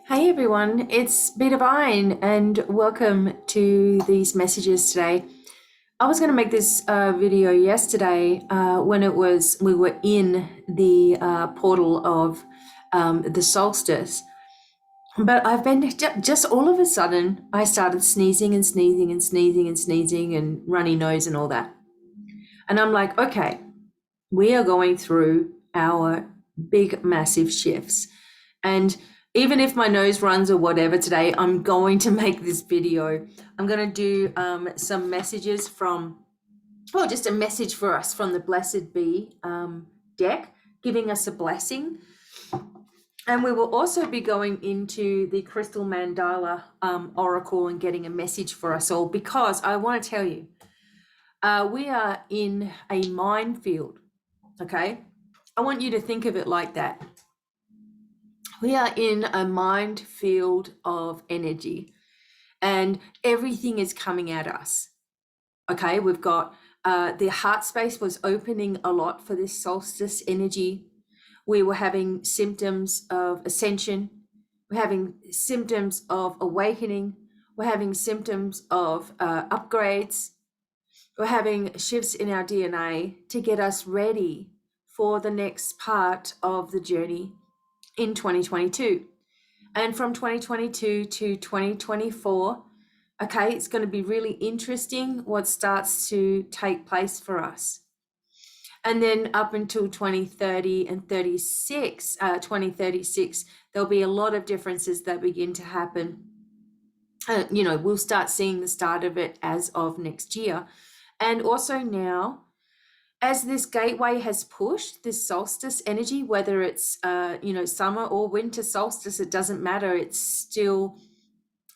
Hey everyone, it's BDevine and welcome to these messages today. I was going to make this video yesterday when we were in the portal of the solstice, but I've been just all of a sudden I started sneezing and sneezing and sneezing and sneezing and runny nose and all that. And I'm like, okay, we are going through our big massive shifts. And even if my nose runs or whatever today, I'm going to make this video. I'm going to do some messages from, well, just a message for us from the Blessed Be deck, giving us a blessing. And we will also be going into the Crystal Mandala Oracle and getting a message for us all, because I want to tell you, we are in a minefield, okay? I want you to think of it like that. We are in a minefield of energy and everything is coming at us. Okay, we've got the heart space was opening a lot for this solstice energy. We were having symptoms of ascension. We're having symptoms of awakening. We're having symptoms of upgrades. We're having shifts in our DNA to get us ready for the next part of the journey in 2022. And from 2022 to 2024, okay, it's going to be really interesting what starts to take place for us. And then up until 2030 and 2036, there'll be a lot of differences that begin to happen. We'll start seeing the start of it as of next year. And also now, as this gateway has pushed this solstice energy, whether it's summer or winter solstice, it doesn't matter. It's still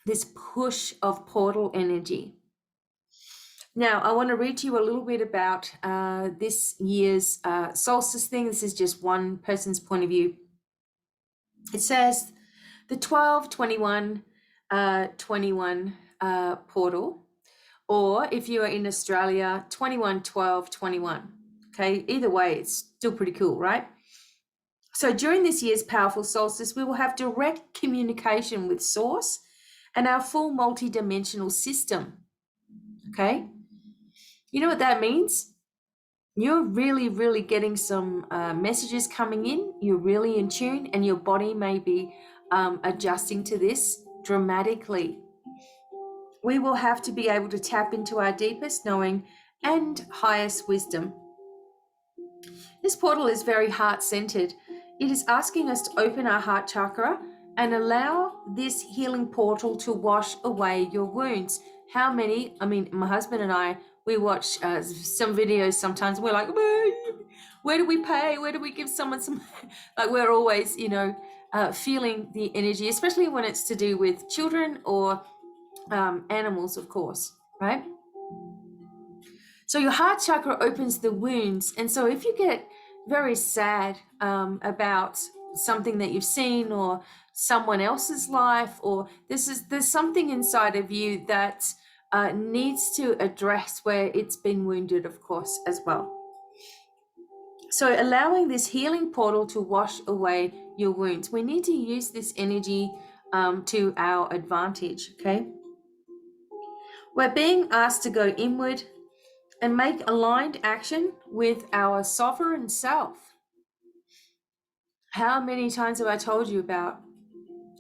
this push of portal energy. Now, I want to read to you a little bit about this year's solstice thing. This is just one person's point of view. It says the 12-21-21 portal. Or if you are in Australia, 21-12-21. Okay, either way, it's still pretty cool, right? So during this year's powerful solstice, we will have direct communication with Source and our full multi-dimensional system. Okay, you know what that means? You're really, really getting some messages coming in. You're really in tune, and your body may be adjusting to this dramatically. We will have to be able to tap into our deepest knowing and highest wisdom. This portal is very heart-centered. It is asking us to open our heart chakra and allow this healing portal to wash away your wounds. How many? I mean, my husband and I, we watch some videos sometimes. We're like, where do we pay? Where do we give someone some? Like, we're always, feeling the energy, especially when it's to do with children or animals, of course, right? So your heart chakra opens the wounds. And so if you get very sad about something that you've seen or someone else's life, or there's something inside of you that needs to address where it's been wounded, of course, as well. So allowing this healing portal to wash away your wounds. We need to use this energy to our advantage, okay? We're being asked to go inward and make aligned action with our sovereign self. How many times have I told you about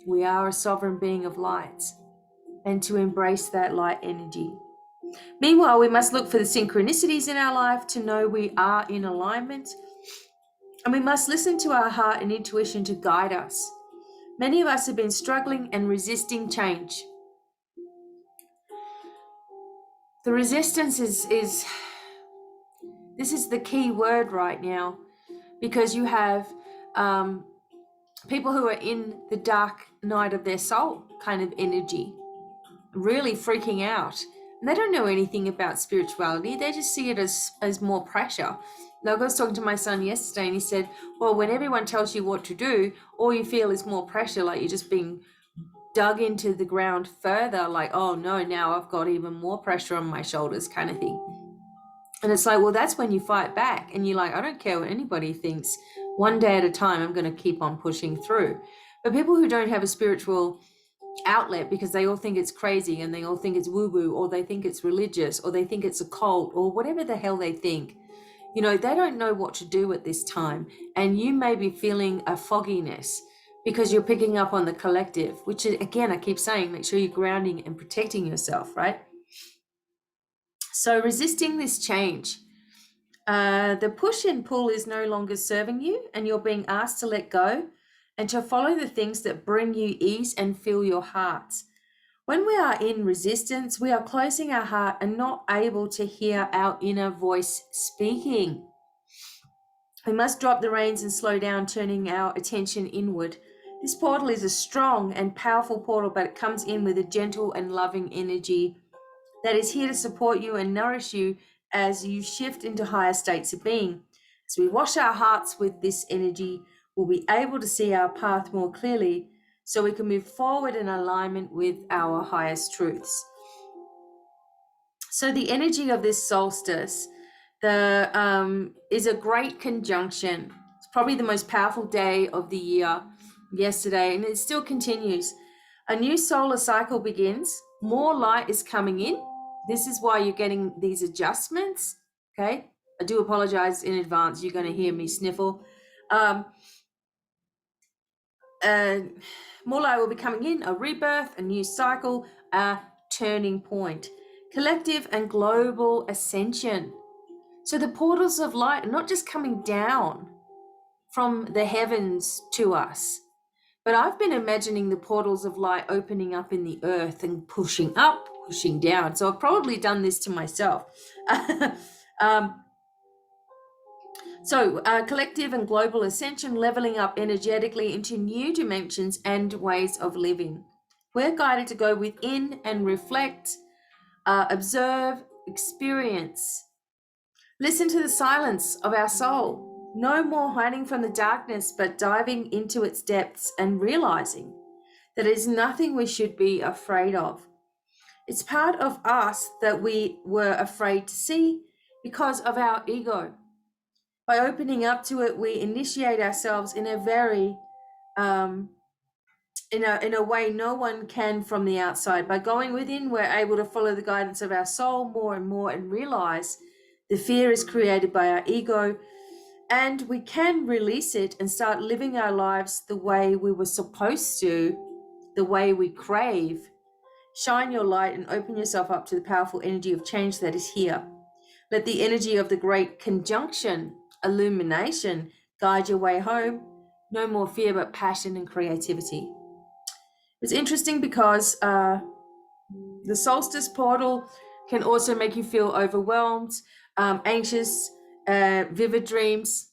we are a sovereign being of light, and to embrace that light energy? Meanwhile, we must look for the synchronicities in our life to know we are in alignment, and we must listen to our heart and intuition to guide us. Many of us have been struggling and resisting change. The resistance is this is the key word right now, because you have people who are in the dark night of their soul kind of energy, really freaking out. And they don't know anything about spirituality. They just see it as more pressure. Like, I was talking to my son yesterday and he said, well, when everyone tells you what to do, all you feel is more pressure, like you're just being dug into the ground further, like, oh no, now I've got even more pressure on my shoulders kind of thing. And it's like, well, that's when you fight back and you're like, I don't care what anybody thinks. One day at a time, I'm going to keep on pushing through. But people who don't have a spiritual outlet because they all think it's crazy and they all think it's woo-woo, or they think it's religious, or they think it's a cult, or whatever the hell they think, they don't know what to do at this time. And you may be feeling a fogginess because you're picking up on the collective, which again, I keep saying, make sure you're grounding and protecting yourself, right? So resisting this change. The push and pull is no longer serving you, and you're being asked to let go and to follow the things that bring you ease and fill your heart. When we are in resistance, we are closing our heart and not able to hear our inner voice speaking. We must drop the reins and slow down, turning our attention inward. This portal is a strong and powerful portal, but it comes in with a gentle and loving energy that is here to support you and nourish you as you shift into higher states of being. As we wash our hearts with this energy, we'll be able to see our path more clearly so we can move forward in alignment with our highest truths. So the energy of this solstice is a great conjunction. It's probably the most powerful day of the year yesterday, and it still continues. A new solar cycle begins. More light is coming in. This is why you're getting these adjustments, okay? I do apologize in advance. You're going to hear me sniffle. More light will be coming in, a rebirth, a new cycle, a turning point. Collective and global ascension. So the portals of light are not just coming down from the heavens to us, but I've been imagining the portals of light opening up in the earth and pushing up, pushing down. So I've probably done this to myself. Collective and global ascension, leveling up energetically into new dimensions and ways of living. We're guided to go within and reflect, observe, experience. Listen to the silence of our soul. No more hiding from the darkness, but diving into its depths and realizing that it is nothing we should be afraid of. It's part of us that we were afraid to see because of our ego. By opening up to it, we initiate ourselves in a very, in a way no one can from the outside. By going within, we're able to follow the guidance of our soul more and more and realize the fear is created by our ego, and we can release it and start living our lives the way we were supposed to, the way we crave. Shine your light and open yourself up to the powerful energy of change that is here. Let the energy of the great conjunction, illumination, guide your way home. No more fear, but passion and creativity. It's interesting because the solstice portal can also make you feel overwhelmed, anxious, vivid dreams,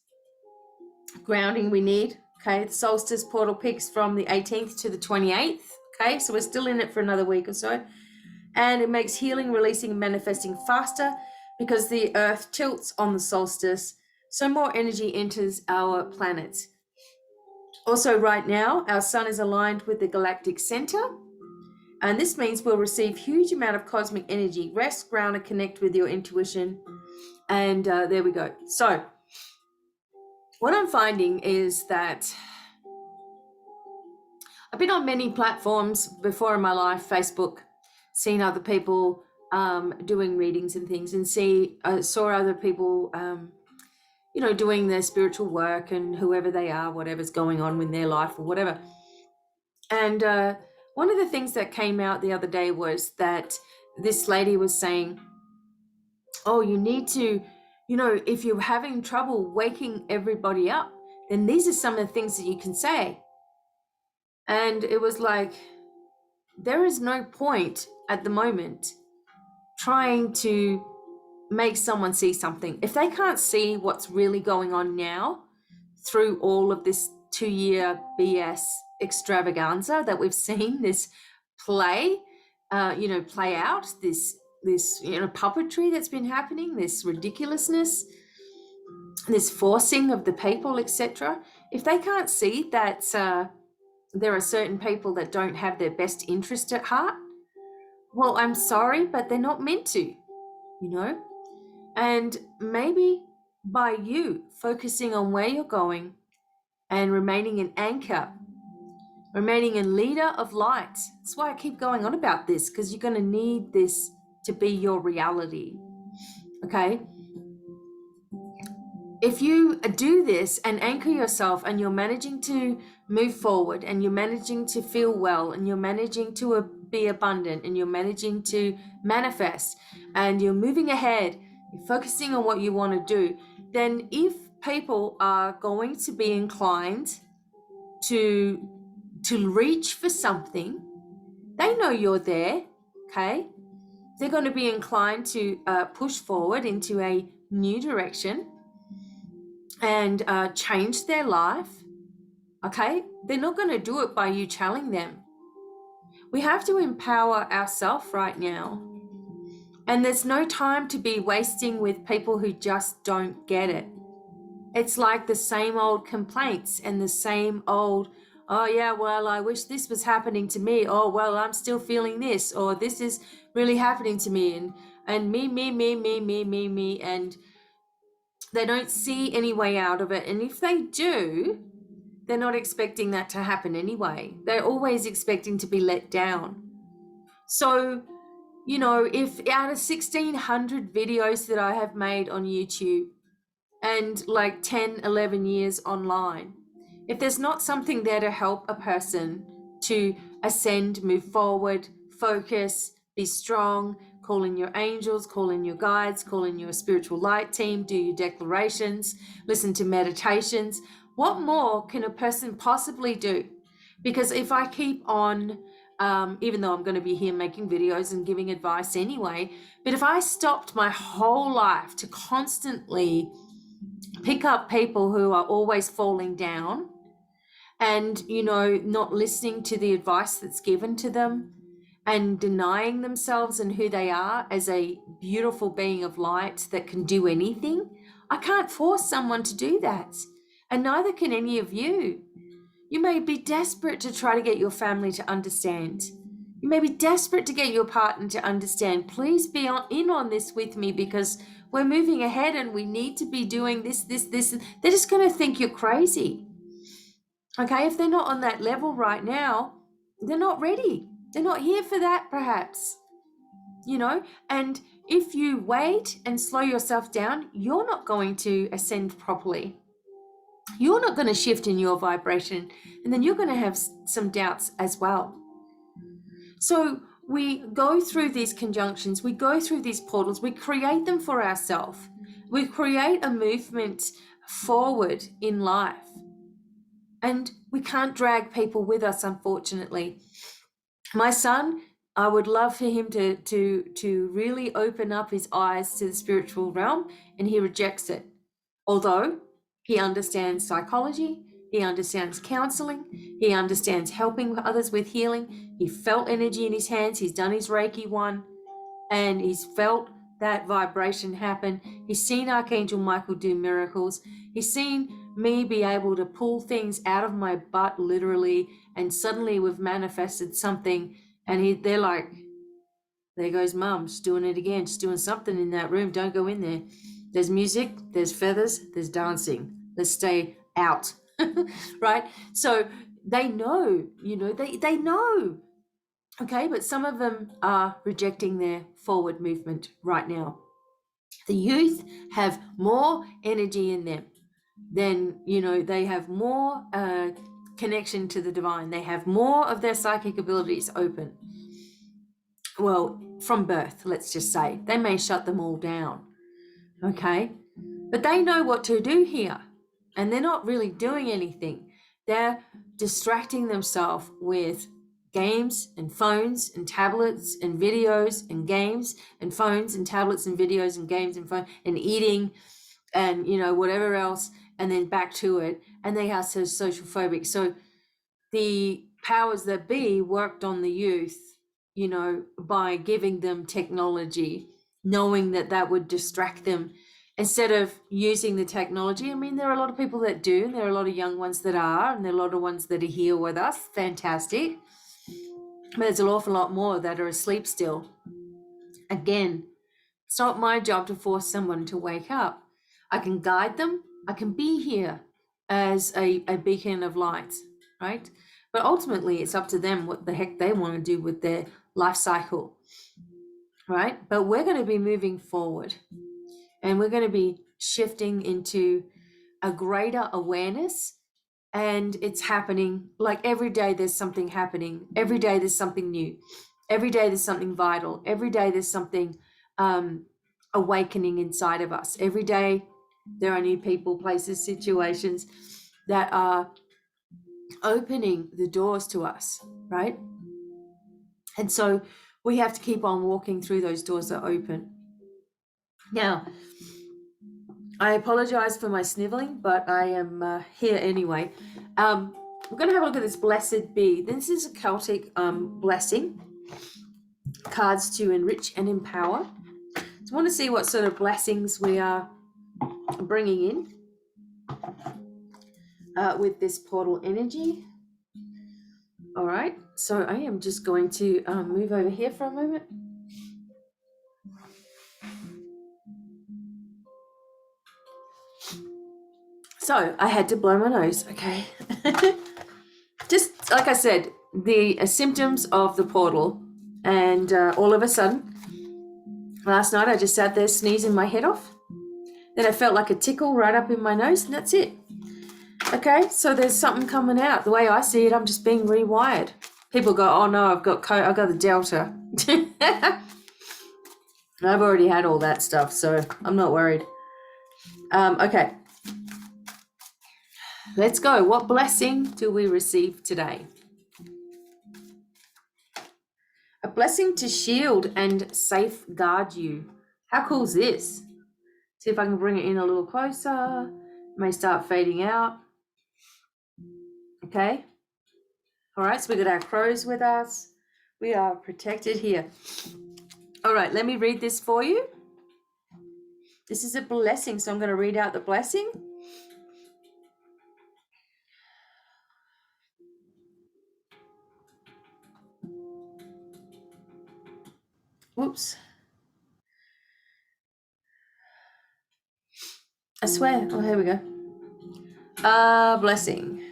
grounding we need. Okay, the solstice portal peaks from the 18th to the 28th. Okay, so we're still in it for another week or so. And it makes healing, releasing, and manifesting faster because the earth tilts on the solstice, so more energy enters our planet. Also, right now, our sun is aligned with the galactic center, and this means we'll receive huge amount of cosmic energy. Rest, ground, and connect with your intuition. And there we go. So what I'm finding is that I've been on many platforms before in my life, Facebook, seen other people doing readings and things, and saw other people, doing their spiritual work and whoever they are, whatever's going on in their life or whatever. And one of the things that came out the other day was that this lady was saying, oh, you need to, if you're having trouble waking everybody up, then these are some of the things that you can say. And it was like, there is no point at the moment trying to make someone see something. If they can't see what's really going on now through all of this 2-year BS extravaganza that we've seen, this play out, this puppetry that's been happening, this ridiculousness, this forcing of the people, etc. If they can't see that there are certain people that don't have their best interest at heart, well, I'm sorry, but they're not meant to, And maybe by you focusing on where you're going and remaining an anchor remaining a leader of light. That's why I keep going on about this, because you're going to need this to be your reality. Okay? If you do this and anchor yourself, and you're managing to move forward, and you're managing to feel well, and you're managing to be abundant, and you're managing to manifest, and you're moving ahead, you're focusing on what you want to do, then if people are going to be inclined to reach for something, they know you're there, okay? They're going to be inclined to push forward into a new direction and change their life, okay? They're not going to do it by you telling them. We have to empower ourselves right now. And there's no time to be wasting with people who just don't get it. It's like the same old complaints and the same old, oh yeah, well, I wish this was happening to me. Oh, well, I'm still feeling this, or this is really happening to me, and me. And they don't see any way out of it. And if they do, they're not expecting that to happen anyway. They're always expecting to be let down. So, you know, if out of 1,600 videos that I have made on YouTube, and like 10, 11 years online, if there's not something there to help a person to ascend, move forward, focus, be strong, call in your angels, call in your guides, call in your spiritual light team, do your declarations, listen to meditations, what more can a person possibly do? Because if I keep on, even though I'm going to be here making videos and giving advice anyway, but if I stopped my whole life to constantly pick up people who are always falling down and, you know, not listening to the advice that's given to them and denying themselves and who they are as a beautiful being of light that can do anything, I can't force someone to do that. And neither can any of you. You may be desperate to try to get your family to understand. You may be desperate to get your partner to understand. Please be in on this with me, because we're moving ahead and we need to be doing this. They're just going to think you're crazy. Okay, if they're not on that level right now, they're not ready. They're not here for that, perhaps. You know, and if you wait and slow yourself down, you're not going to ascend properly. You're not going to shift in your vibration, and then you're going to have some doubts as well. So we go through these conjunctions, we go through these portals, we create them for ourselves. We create a movement forward in life. And we can't drag people with us, unfortunately. My son, I would love for him to really open up his eyes to the spiritual realm, and he rejects it. Although he understands psychology, he understands counseling, he understands helping others with healing. He felt energy in his hands, he's done his Reiki 1, and he's felt that vibration happen. He's seen Archangel Michael do miracles. He's seen me be able to pull things out of my butt, literally, and suddenly we've manifested something, and they're like, there goes Mum, she's doing it again, she's doing something in that room, don't go in there. There's music, there's feathers, there's dancing. Let's stay out, right? So they know, you know, they know. Okay, but some of them are rejecting their forward movement right now. The youth have more energy in them than, you know, they have more connection to the divine. They have more of their psychic abilities open. Well, from birth, let's just say. They may shut them all down. Okay, but they know what to do here, and they're not really doing anything. They're distracting themselves with games and phones and tablets and videos and games and phones and tablets and videos and games and phone and eating and, you know, whatever else, and then back to it. And they are so social phobic. So the powers that be worked on the youth, you know, by giving them technology, knowing that that would distract them instead of using the technology. I mean, there are a lot of people that do, and there are a lot of young ones that are, and there are a lot of ones that are here with us. Fantastic. But there's an awful lot more that are asleep still. Again, it's not my job to force someone to wake up. I can guide them. I can be here as a beacon of light, right? But ultimately, it's up to them what the heck they want to do with their life cycle, right? But we're going to be moving forward, and we're going to be shifting into a greater awareness. And it's happening like every day there's something happening. Every day there's something new. Every day there's something vital. Every day there's something awakening inside of us. Every day there are new people, places, situations that are opening the doors to us, right? And so we have to keep on walking through those doors that open. Now, I apologize for my sniveling, but I am here anyway. We're going to have a look at this blessed be. This is a Celtic blessing, cards to enrich and empower. So I want to see what sort of blessings we are bringing in with this portal energy. All right, so I am just going to move over here for a moment. So I had to blow my nose, okay? Just like I said, the symptoms of the portal, and all of a sudden, last night I just sat there sneezing my head off. Then I felt like a tickle right up in my nose, and that's it. Okay, so there's something coming out. The way I see it, I'm just being rewired. People go, oh no, I've got the Delta. I've already had all that stuff, so I'm not worried. Okay. Let's go. What blessing do we receive today? A blessing to shield and safeguard you. How cool is this? See if I can bring it in a little closer. It may start fading out. Okay. All right, so we got our crows with us. We are protected here. All right, let me read this for you. This is a blessing, so I'm going to read out the blessing. Whoops. I swear. Oh, here we go. Blessing.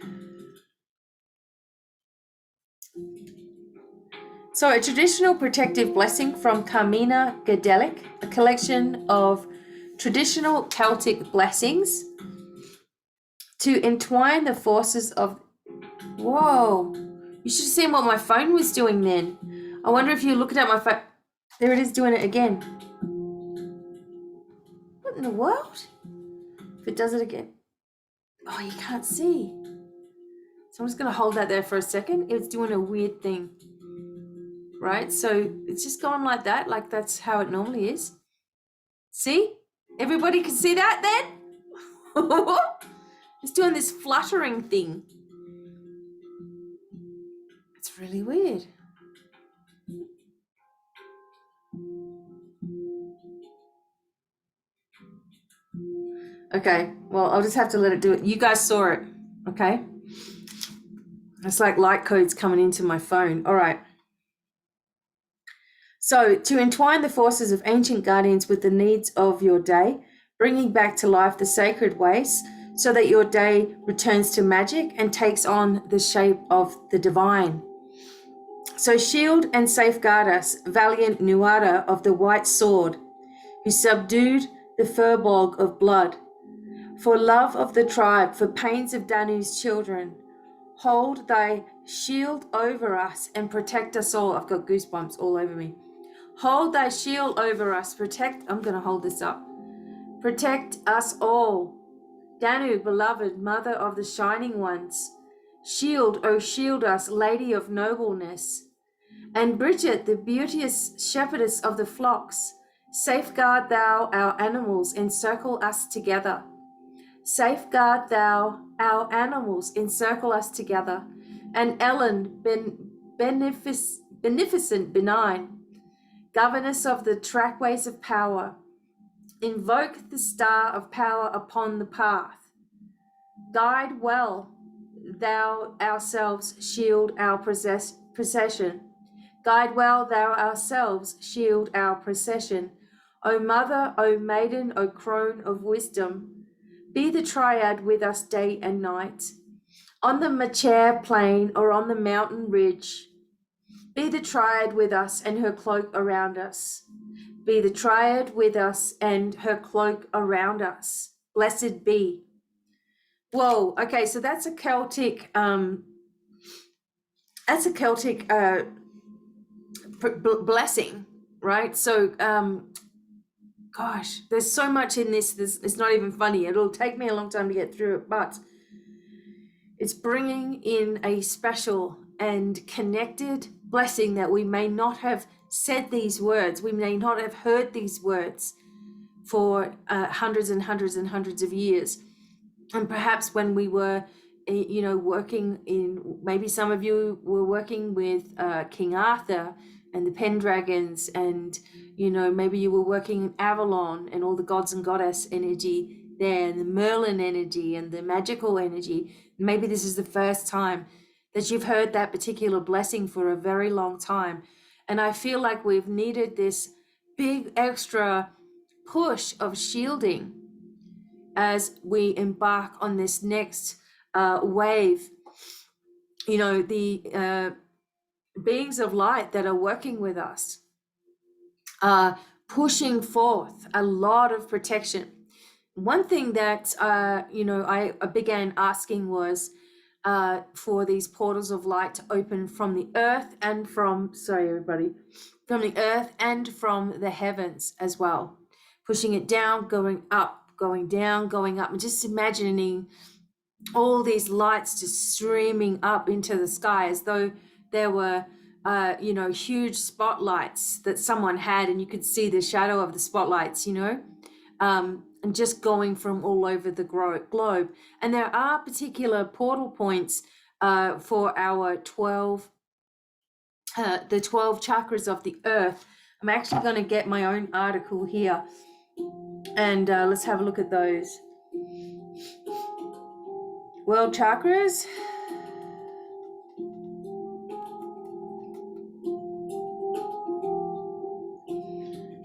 So a traditional protective blessing from Carmina Gadelic, a collection of traditional Celtic blessings to entwine the forces of... Whoa. You should have seen what my phone was doing then. I wonder if you're looking at my phone. There it is doing it again. What in the world? If it does it again. Oh, you can't see. So I'm just going to hold that there for a second. It's doing a weird thing. Right? So it's just going like that. Like that's how it normally is. See? Everybody can see that then? It's doing this fluttering thing. It's really weird. Okay, well, I'll just have to let it do it. You guys saw it, okay? It's like light codes coming into my phone. All right. So, to entwine the forces of ancient guardians with the needs of your day, bringing back to life the sacred ways so that your day returns to magic and takes on the shape of the divine. So shield and safeguard us, valiant Nuada of the white sword, who subdued the furbog of blood. For love of the tribe, for pains of Danu's children, hold thy shield over us and protect us all. I've got goosebumps all over me. Hold thy shield over us, I'm going to hold this up. Protect us all. Danu, beloved, mother of the shining ones. Shield, O shield us, lady of nobleness. And Bridget, the beauteous shepherdess of the flocks, safeguard thou our animals, encircle us together. Safeguard thou our animals, encircle us together. And Ellen, beneficent, benign, governess of the trackways of power, invoke the star of power upon the path. Guide well thou ourselves, shield our procession. Guide well thou ourselves, shield our procession. O mother, O maiden, O crone of wisdom, be the triad with us day and night. On the Machair plain or on the mountain ridge, be the Triad with us and her cloak around us. Be the Triad with us and her cloak around us. Blessed be. Whoa, okay, so that's a Celtic blessing, right? So gosh, there's so much in this. It's not even funny. It'll take me a long time to get through it, but it's bringing in a special and connected blessing that we may not have said these words. We may not have heard these words for hundreds and hundreds and hundreds of years. And perhaps when we were, working in, maybe some of you were working with King Arthur and the Pendragons, and, maybe you were working in Avalon and all the gods and goddess energy there, and the Merlin energy and the magical energy. Maybe this is the first time that you've heard that particular blessing for a very long time. And I feel like we've needed this big extra push of shielding as we embark on this next wave. The beings of light that are working with us are pushing forth a lot of protection. One thing that I began asking was for these portals of light to open from the earth and from the earth and from the heavens as well, pushing it down, going up, going down, going up, and just imagining all these lights just streaming up into the sky as though there were huge spotlights that someone had, and you could see the shadow of the spotlights, and just going from all over the globe. And there are particular portal points for our 12 chakras of the earth. I'm actually going to get my own article here, and let's have a look at those. World chakras.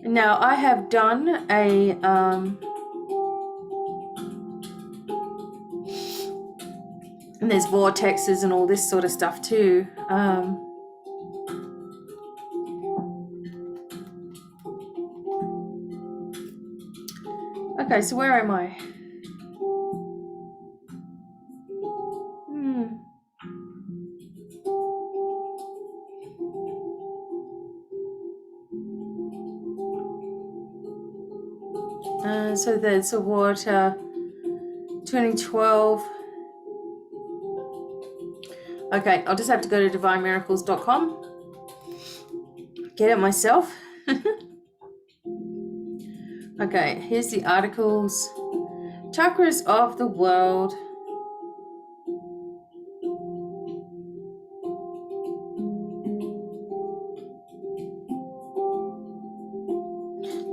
Now I have done a and there's vortexes and all this sort of stuff too. Okay, so where am I? So there's a water 2012. Okay, I'll just have to go to DevineMiracles.com. Get it myself. Okay, here's the articles. Chakras of the world.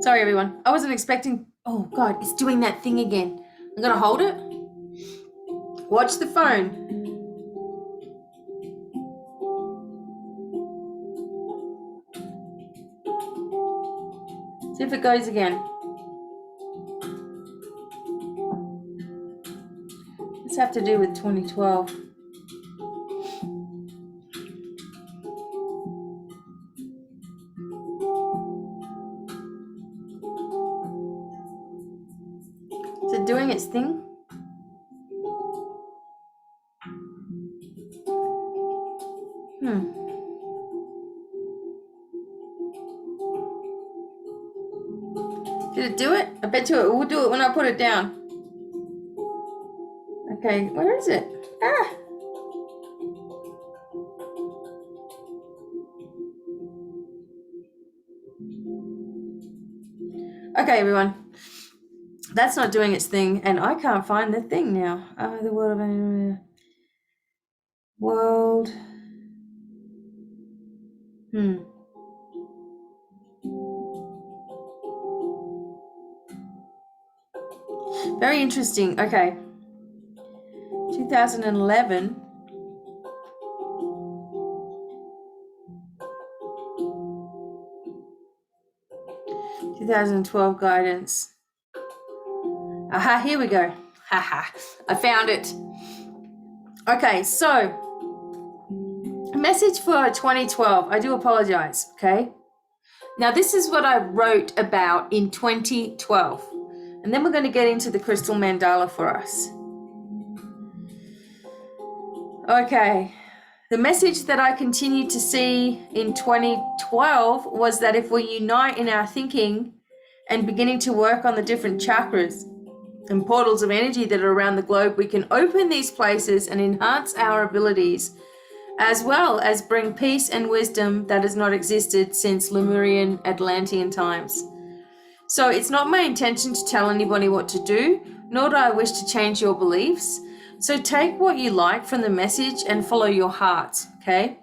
Sorry, everyone. I wasn't expecting... Oh, God, it's doing that thing again. I'm going to hold it. Watch the phone. See if it goes again. This have to do with 2012. Is it doing its thing? Did it do it? I bet you it will do it when I put it down. Okay, where is it? Ah! Okay, everyone. That's not doing its thing, and I can't find the thing now. The world of... World... Very interesting. Okay. 2011. (2012) guidance. Aha, here we go. Haha, I found it. Okay, so message for 2012. I do apologize, okay? Now, this is what I wrote about in 2012. And then we're going to get into the crystal mandala for us. Okay. The message that I continued to see in 2012 was that if we unite in our thinking and beginning to work on the different chakras and portals of energy that are around the globe, we can open these places and enhance our abilities, as well as bring peace and wisdom that has not existed since Lemurian Atlantean times. So it's not my intention to tell anybody what to do, nor do I wish to change your beliefs. So take what you like from the message and follow your heart, okay?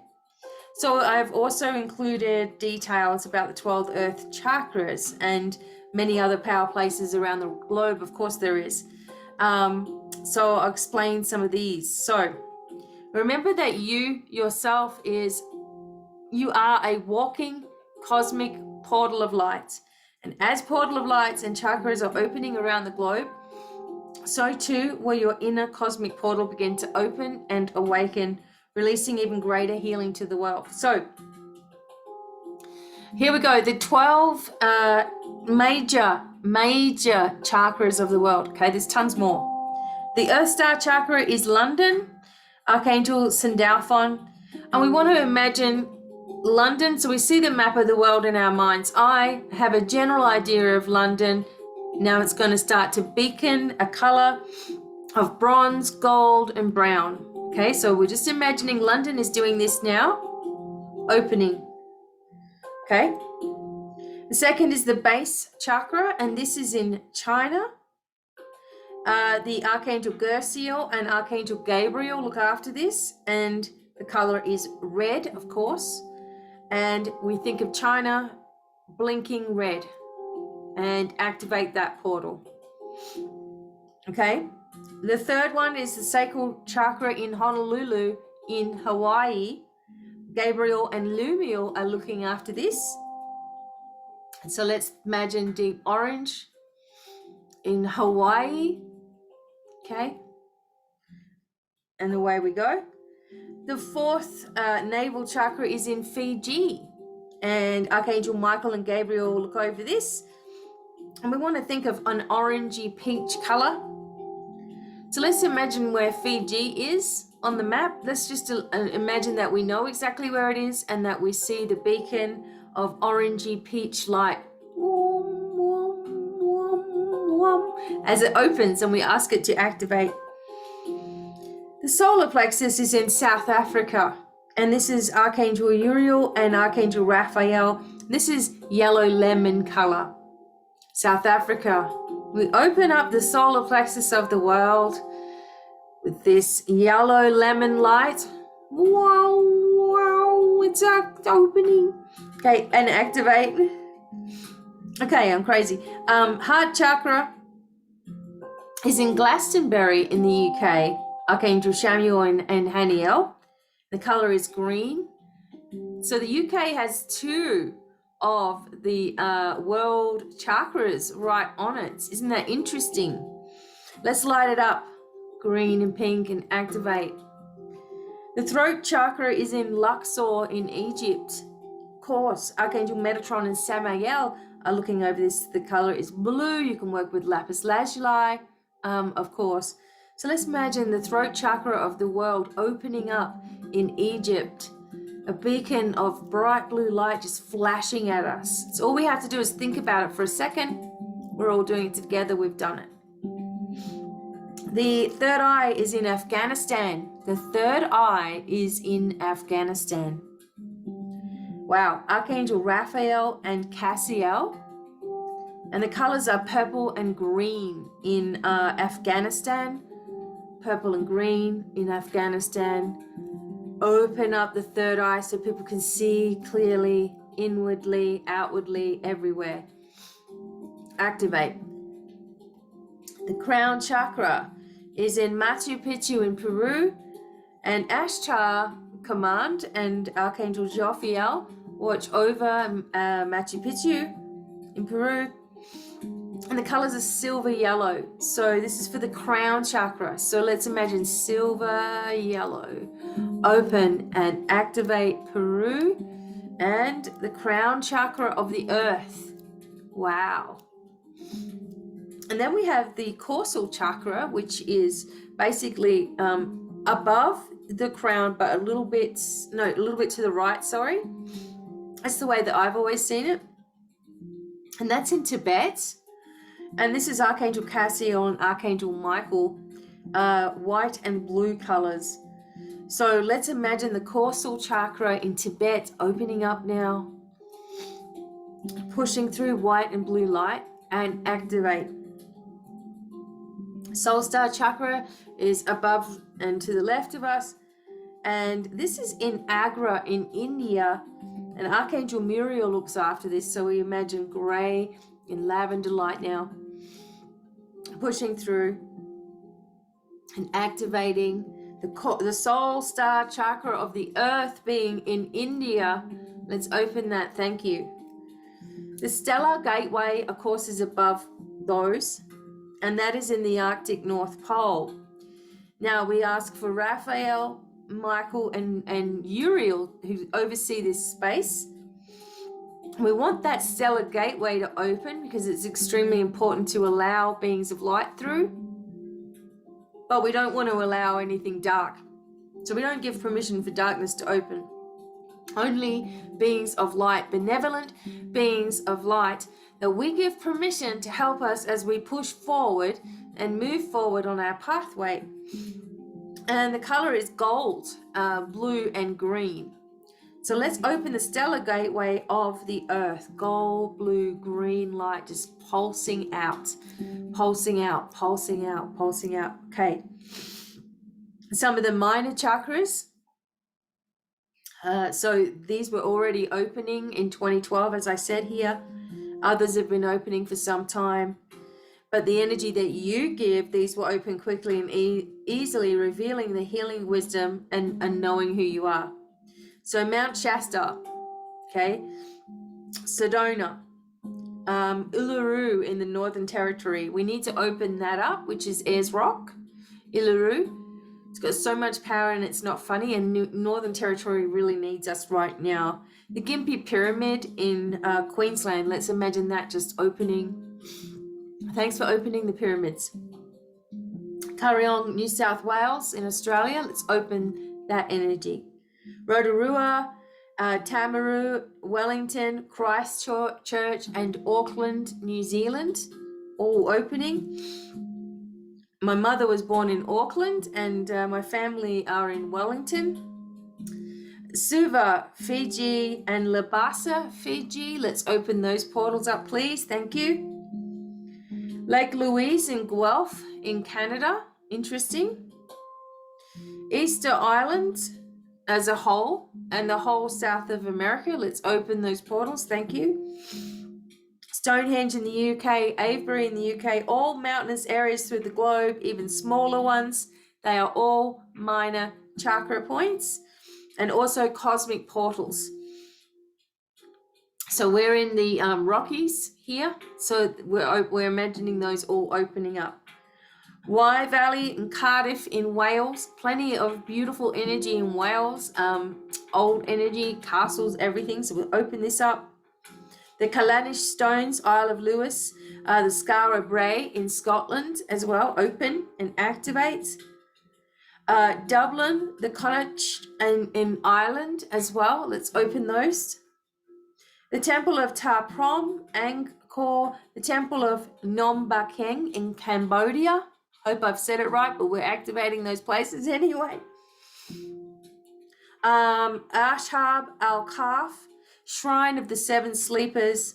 So I've also included details about the 12 earth chakras and many other power places around the globe. Of course there is. So I'll explain some of these. So remember that you yourself you are a walking cosmic portal of light. And as portal of lights and chakras are opening around the globe, so too will your inner cosmic portal begin to open and awaken, releasing even greater healing to the world. So here we go, the 12 major chakras of the world. Okay, there's tons more. The Earth Star Chakra is London, Archangel Sandalphon, and we want to imagine London, so we see the map of the world in our mind's eye, have a general idea of London. Now it's going to start to beacon a color of bronze, gold, and brown. Okay, so we're just imagining London is doing this now, opening. Okay. The second is the Base Chakra, and this is in China. The Archangel Gersiel and Archangel Gabriel look after this, and the color is red, of course. And we think of China blinking red and activate that portal. Okay. The third one is the Sacral Chakra in Honolulu in Hawaii. Gabriel and Lumiel are looking after this. So let's imagine deep orange in Hawaii. Okay. And away we go. The fourth navel chakra is in Fiji, and Archangel Michael and Gabriel look over this, and we want to think of an orangey peach color. So let's imagine where Fiji is on the map. Let's just imagine that we know exactly where it is and that we see the beacon of orangey peach light as it opens, and we ask it to activate. The solar plexus is in South Africa, and this is Archangel Uriel and Archangel Raphael. This is yellow lemon color. South Africa. We open up the solar plexus of the world with this yellow lemon light. Wow, wow, it's opening. Okay, and activate. Okay, I'm crazy. Heart chakra is in Glastonbury in the UK. Archangel Chamuel and Haniel. The color is green. So the UK has two of the world chakras right on it. Isn't that interesting? Let's light it up, green and pink, and activate. The throat chakra is in Luxor in Egypt. Of course, Archangel Metatron and Samael are looking over this. The color is blue. You can work with lapis lazuli, of course. So let's imagine the throat chakra of the world opening up in Egypt. A beacon of bright blue light just flashing at us. So all we have to do is think about it for a second. We're all doing it together. We've done it. The third eye is in Afghanistan. The third eye is in Afghanistan. Wow. Archangel Raphael and Cassiel. And the colors are purple and green in Afghanistan. Purple and green in Afghanistan. Open up the third eye so people can see clearly, inwardly, outwardly, everywhere. Activate. The crown chakra is in Machu Picchu in Peru, and Ashtar Command and Archangel Jophiel watch over Machu Picchu in Peru. And the colors are silver yellow. So this is for the crown chakra. So let's imagine silver yellow. Open and activate Peru and the crown chakra of the earth. Wow. And then we have the Corsal Chakra, which is basically above the crown, but a little bit to the right, sorry. That's the way that I've always seen it. And that's in Tibet. And this is Archangel Cassiel and Archangel Michael, white and blue colors. So let's imagine the Corsal Chakra in Tibet opening up now, pushing through white and blue light and activate. Solstice Chakra is above and to the left of us. And this is in Agra in India. And Archangel Muriel looks after this. So we imagine gray and lavender light now, pushing through and activating the soul star chakra of the earth being in India. Let's open that. Thank you. The stellar gateway, of course, is above those, and that is in the Arctic North Pole. Now we ask for Raphael, Michael, and Uriel, who oversee this space. We want that stellar gateway to open because it's extremely important to allow beings of light through, but we don't want to allow anything dark. So we don't give permission for darkness to open. Only beings of light, benevolent beings of light, that we give permission to help us as we push forward and move forward on our pathway. And the color is gold, blue, and green. So let's open the stellar gateway of the earth. Gold, blue, green light just pulsing out, pulsing out, pulsing out, pulsing out. Okay. Some of the minor chakras. So these were already opening in 2012, as I said here. Others have been opening for some time. But the energy that you give, these will open quickly and easily, revealing the healing wisdom and knowing who you are. So Mount Shasta, okay, Sedona, Uluru in the Northern Territory. We need to open that up, which is Ayers Rock, Uluru. It's got so much power and it's not funny, and Northern Territory really needs us right now. The Gympie Pyramid in Queensland, let's imagine that just opening. Thanks for opening the pyramids. Curryong, New South Wales in Australia, let's open that energy. Rotorua, Tamaroo, Wellington, Christchurch, and Auckland, New Zealand, all opening. My mother was born in Auckland and my family are in Wellington. Suva, Fiji, and Labasa, Fiji, let's open those portals up, please. Thank you. Lake Louise in Guelph in Canada, interesting. Easter Island as a whole and the whole South of America, let's open those portals, thank you. Stonehenge in the UK, Avebury in the UK, all mountainous areas through the globe, even smaller ones, they are all minor chakra points, and also cosmic portals. So we're in the Rockies here, so we're imagining those all opening up. Wye Valley and Cardiff in Wales, plenty of beautiful energy in Wales, old energy, castles, everything, so we'll open this up. The Callanish Stones, Isle of Lewis, the Skara Brae in Scotland as well, open and activate. Dublin, the Connacht in Ireland as well, let's open those. The Temple of Ta Prohm, Angkor, the Temple of Nom Bakeng in Cambodia. Hope I've said it right, but we're activating those places anyway. Ashab al-Kaf, Shrine of the Seven Sleepers,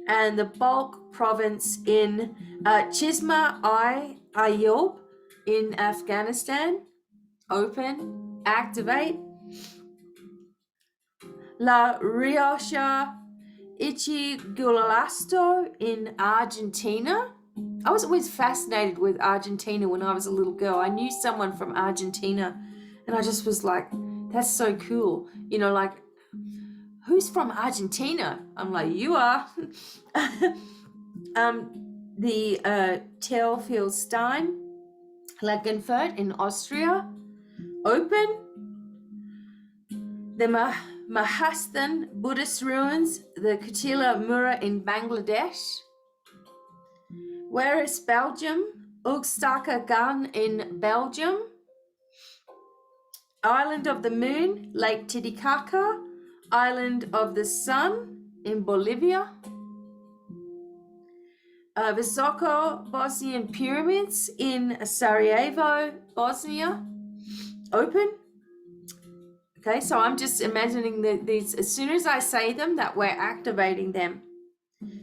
and the Balkh province in Chisma-i-Ayub in Afghanistan. Open, activate. La Rioja Ichigulasto in Argentina. I was always fascinated with Argentina when I was a little girl. I knew someone from Argentina and I just was like, that's so cool. You know, like, who's from Argentina? I'm like, you are. the Teufelsstein, Klagenfurt in Austria, open. The Mahastan Buddhist ruins, the Kutila Mura in Bangladesh. Where is Belgium? Oogstaka Gan in Belgium. Island of the Moon, Lake Titicaca. Island of the Sun in Bolivia. Visoko Bosnian Pyramids in Sarajevo, Bosnia, open. Okay, so I'm just imagining that these, as soon as I say them, that we're activating them.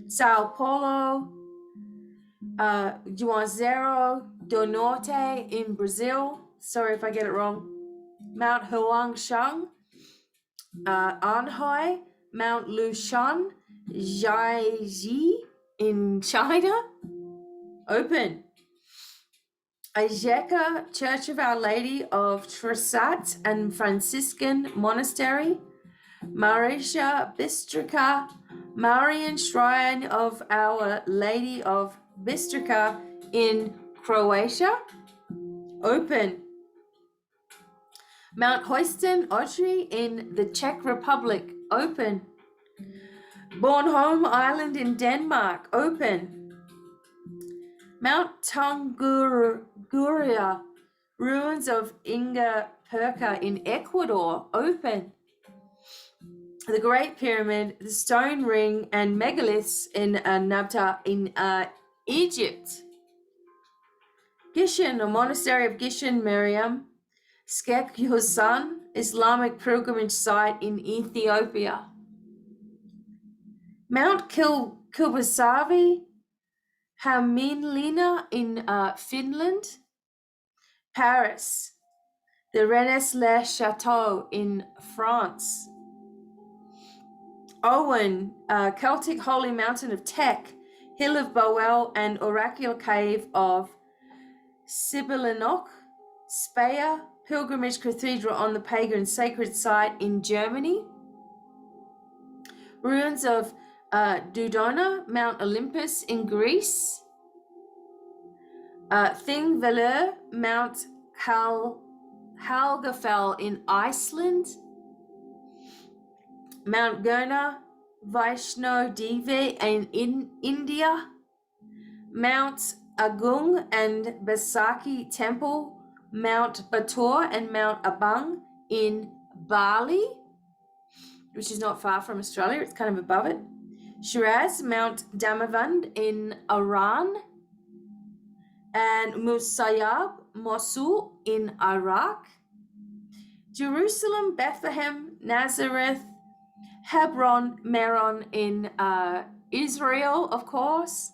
Sao Paulo, Juazeiro do Norte in Brazil. Sorry if I get it wrong. Mount Huangshan, Anhui, Mount Lushan, Jiaiji in China, open. Ajeka Church of Our Lady of Trisat and Franciscan Monastery, Marisha Bistrica, Marian Shrine of Our Lady of Bistrica in Croatia, open. Mount Hoisten Otri in the Czech Republic, open. Bornholm Island in Denmark, open. Mount Tunguria, ruins of Inga Perka in Ecuador, open. The Great Pyramid, the Stone Ring, and megaliths in Nabta in Egypt. Gishin, a monastery of Gishin Miriam, Skek Husan, Islamic pilgrimage site in Ethiopia. Mount Kilpasavi, Hämeenlinna in Finland. Paris, the Rennes-le-Château in France. Owen, Celtic Holy Mountain of Tech, Hill of Boel, and Oracular Cave of Sibyllinok. Speyer, Pilgrimage Cathedral on the pagan sacred site in Germany. Ruins of Dodona, Mount Olympus in Greece. Thingvellir, Mount Helgafell in Iceland. Mount Gurna, Vaishno Devi in India. Mount Agung and Basaki Temple, Mount Batur and Mount Abang in Bali, which is not far from Australia, it's kind of above it. Shiraz, Mount Damavand in Iran. And Musayyab, Mosul in Iraq. Jerusalem, Bethlehem, Nazareth, Hebron, Meron in Israel, of course.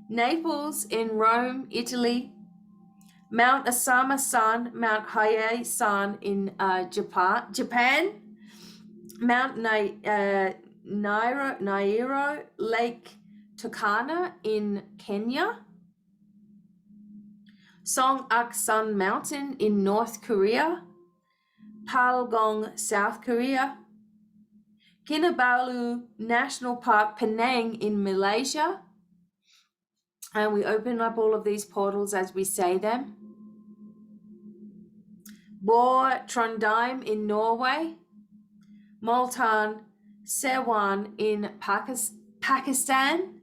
Naples in Rome, Italy. Mount Asama-san, Mount Haye-san in Japan. Mount Nairo, Lake Turkana in Kenya. Song-ak-sun Mountain in North Korea. Palgong, South Korea. Kinabalu National Park, Penang in Malaysia. And we open up all of these portals as we say them. Bor Trondheim in Norway. Multan Sewan in Pakistan.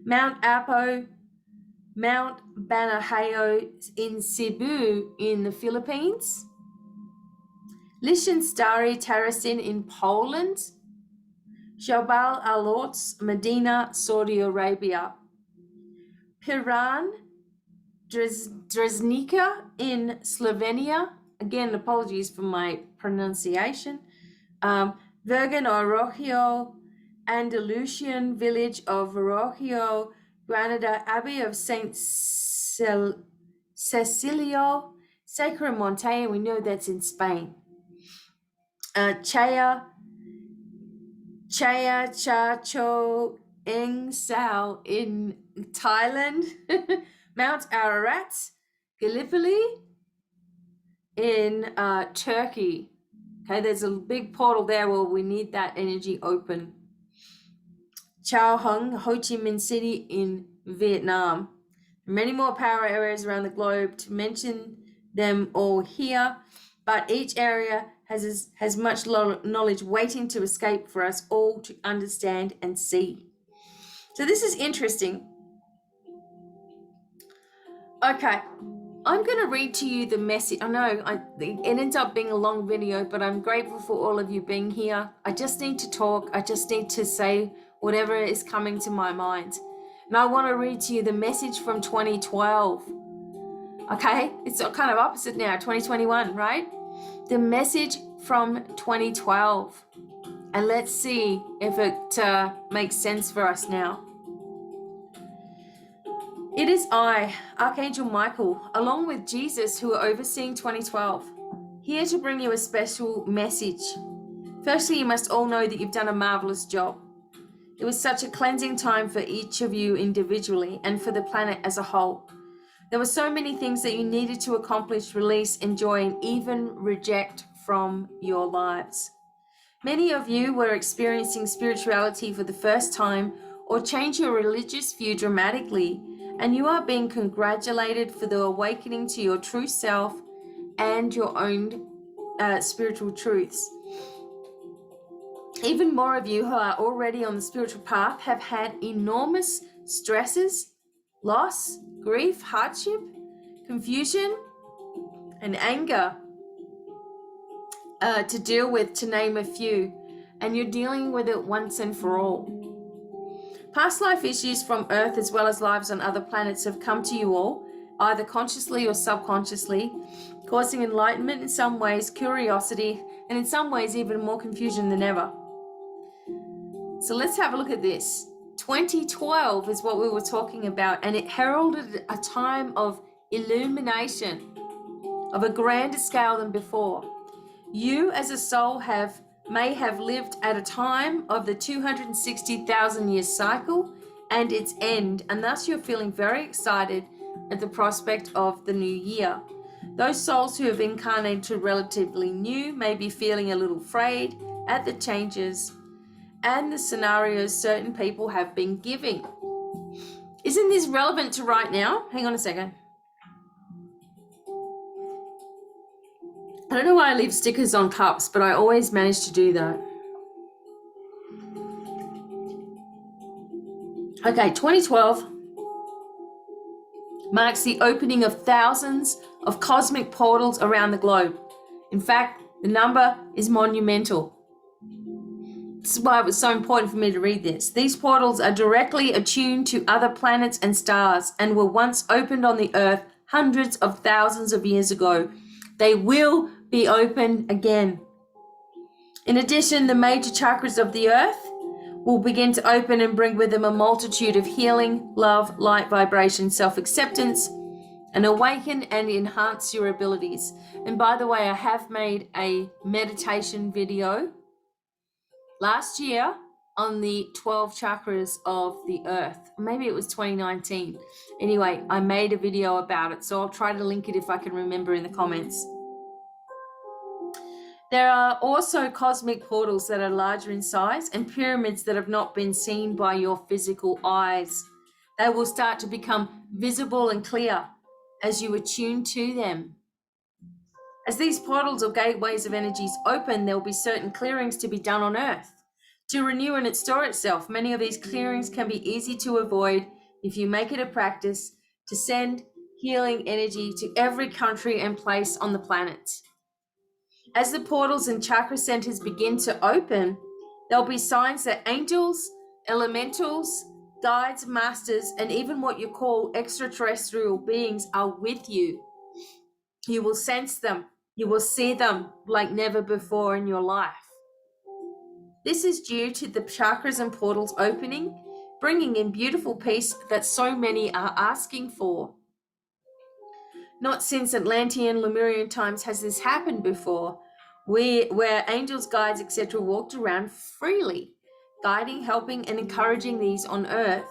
Mount Apo, Mount Banahayo in Cebu in the Philippines. Liechtenstein Terracin in Poland. Jabal al-Lots, Medina, Saudi Arabia. Piran Dresnica in Slovenia. Again, apologies for my pronunciation. Virgen Orochio, Andalusian village of Verrocchio, Granada, Abbey of St. Cecilio, Sacramonte, we know that's in Spain. Chaya Chacho Eng Sao in Thailand. Mount Ararat, Gallipoli in Turkey. Okay, there's a big portal there where we need that energy open. Chao Hung, Ho Chi Minh City in Vietnam. Many more power areas around the globe to mention them all here, but each area has much knowledge waiting to escape for us all to understand and see. So this is interesting. Okay, I'm going to read to you the message. I know it ends up being a long video, but I'm grateful for all of you being here. I just need to talk. I just need to say whatever is coming to my mind. And I want to read to you the message from 2012. Okay, it's kind of opposite now, 2021, right? The message from 2012. And let's see if it makes sense for us now. It is I, Archangel Michael, along with Jesus, who are overseeing 2012, here to bring you a special message. Firstly, you must all know that you've done a marvelous job. It was such a cleansing time for each of you individually and for the planet as a whole. There were so many things that you needed to accomplish, release, enjoy, and even reject from your lives. Many of you were experiencing spirituality for the first time or change your religious view dramatically, and you are being congratulated for the awakening to your true self and your own spiritual truths. Even more of you who are already on the spiritual path have had enormous stresses, loss, grief, hardship, confusion, and anger to deal with, to name a few, and you're dealing with it once and for all. Past life issues from Earth as well as lives on other planets have come to you all, either consciously or subconsciously, causing enlightenment in some ways, curiosity, and in some ways even more confusion than ever. So let's have a look at this. 2012 is what we were talking about, and it heralded a time of illumination of a grander scale than before. You as a soul may have lived at a time of the 260,000 year cycle and its end, and thus you're feeling very excited at the prospect of the new year. Those souls who have incarnated relatively new may be feeling a little afraid at the changes and the scenarios certain people have been giving. Isn't this relevant to right now? Hang on a second. I don't know why I leave stickers on cups, but I always manage to do that. Okay, 2012 marks the opening of thousands of cosmic portals around the globe. In fact, the number is monumental. This is why it was so important for me to read this. These portals are directly attuned to other planets and stars and were once opened on the Earth hundreds of thousands of years ago. They will be open again. In addition, the major chakras of the Earth will begin to open and bring with them a multitude of healing, love, light vibration, self-acceptance, and awaken and enhance your abilities. And by the way, I have made a meditation video last year on the 12 chakras of the Earth. Maybe it was 2019. Anyway, I made a video about it, so I'll try to link it if I can remember in the comments. There are also cosmic portals that are larger in size and pyramids that have not been seen by your physical eyes. They will start to become visible and clear as you attune to them. As these portals or gateways of energies open, there will be certain clearings to be done on Earth to renew and restore itself. Many of these clearings can be easy to avoid if you make it a practice to send healing energy to every country and place on the planet. As the portals and chakra centers begin to open, there'll be signs that angels, elementals, guides, masters, and even what you call extraterrestrial beings are with you. You will sense them. You will see them like never before in your life. This is due to the chakras and portals opening, bringing in beautiful peace that so many are asking for. Not since Atlantean, Lemurian times has this happened before, where angels, guides, etc. walked around freely, guiding, helping, and encouraging these on Earth.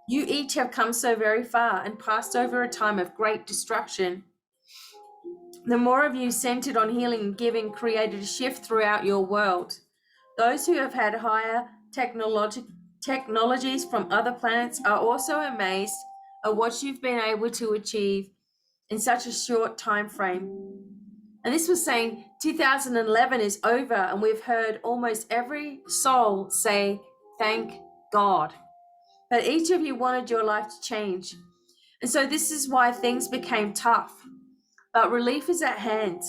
You each have come so very far and passed over a time of great destruction. The more of you centered on healing and giving created a shift throughout your world. Those who have had higher technological technologies from other planets are also amazed at what you've been able to achieve in such a short time frame. And this was saying 2011 is over, and we've heard almost every soul say, thank God. But each of you wanted your life to change. And so this is why things became tough. But relief is at hand.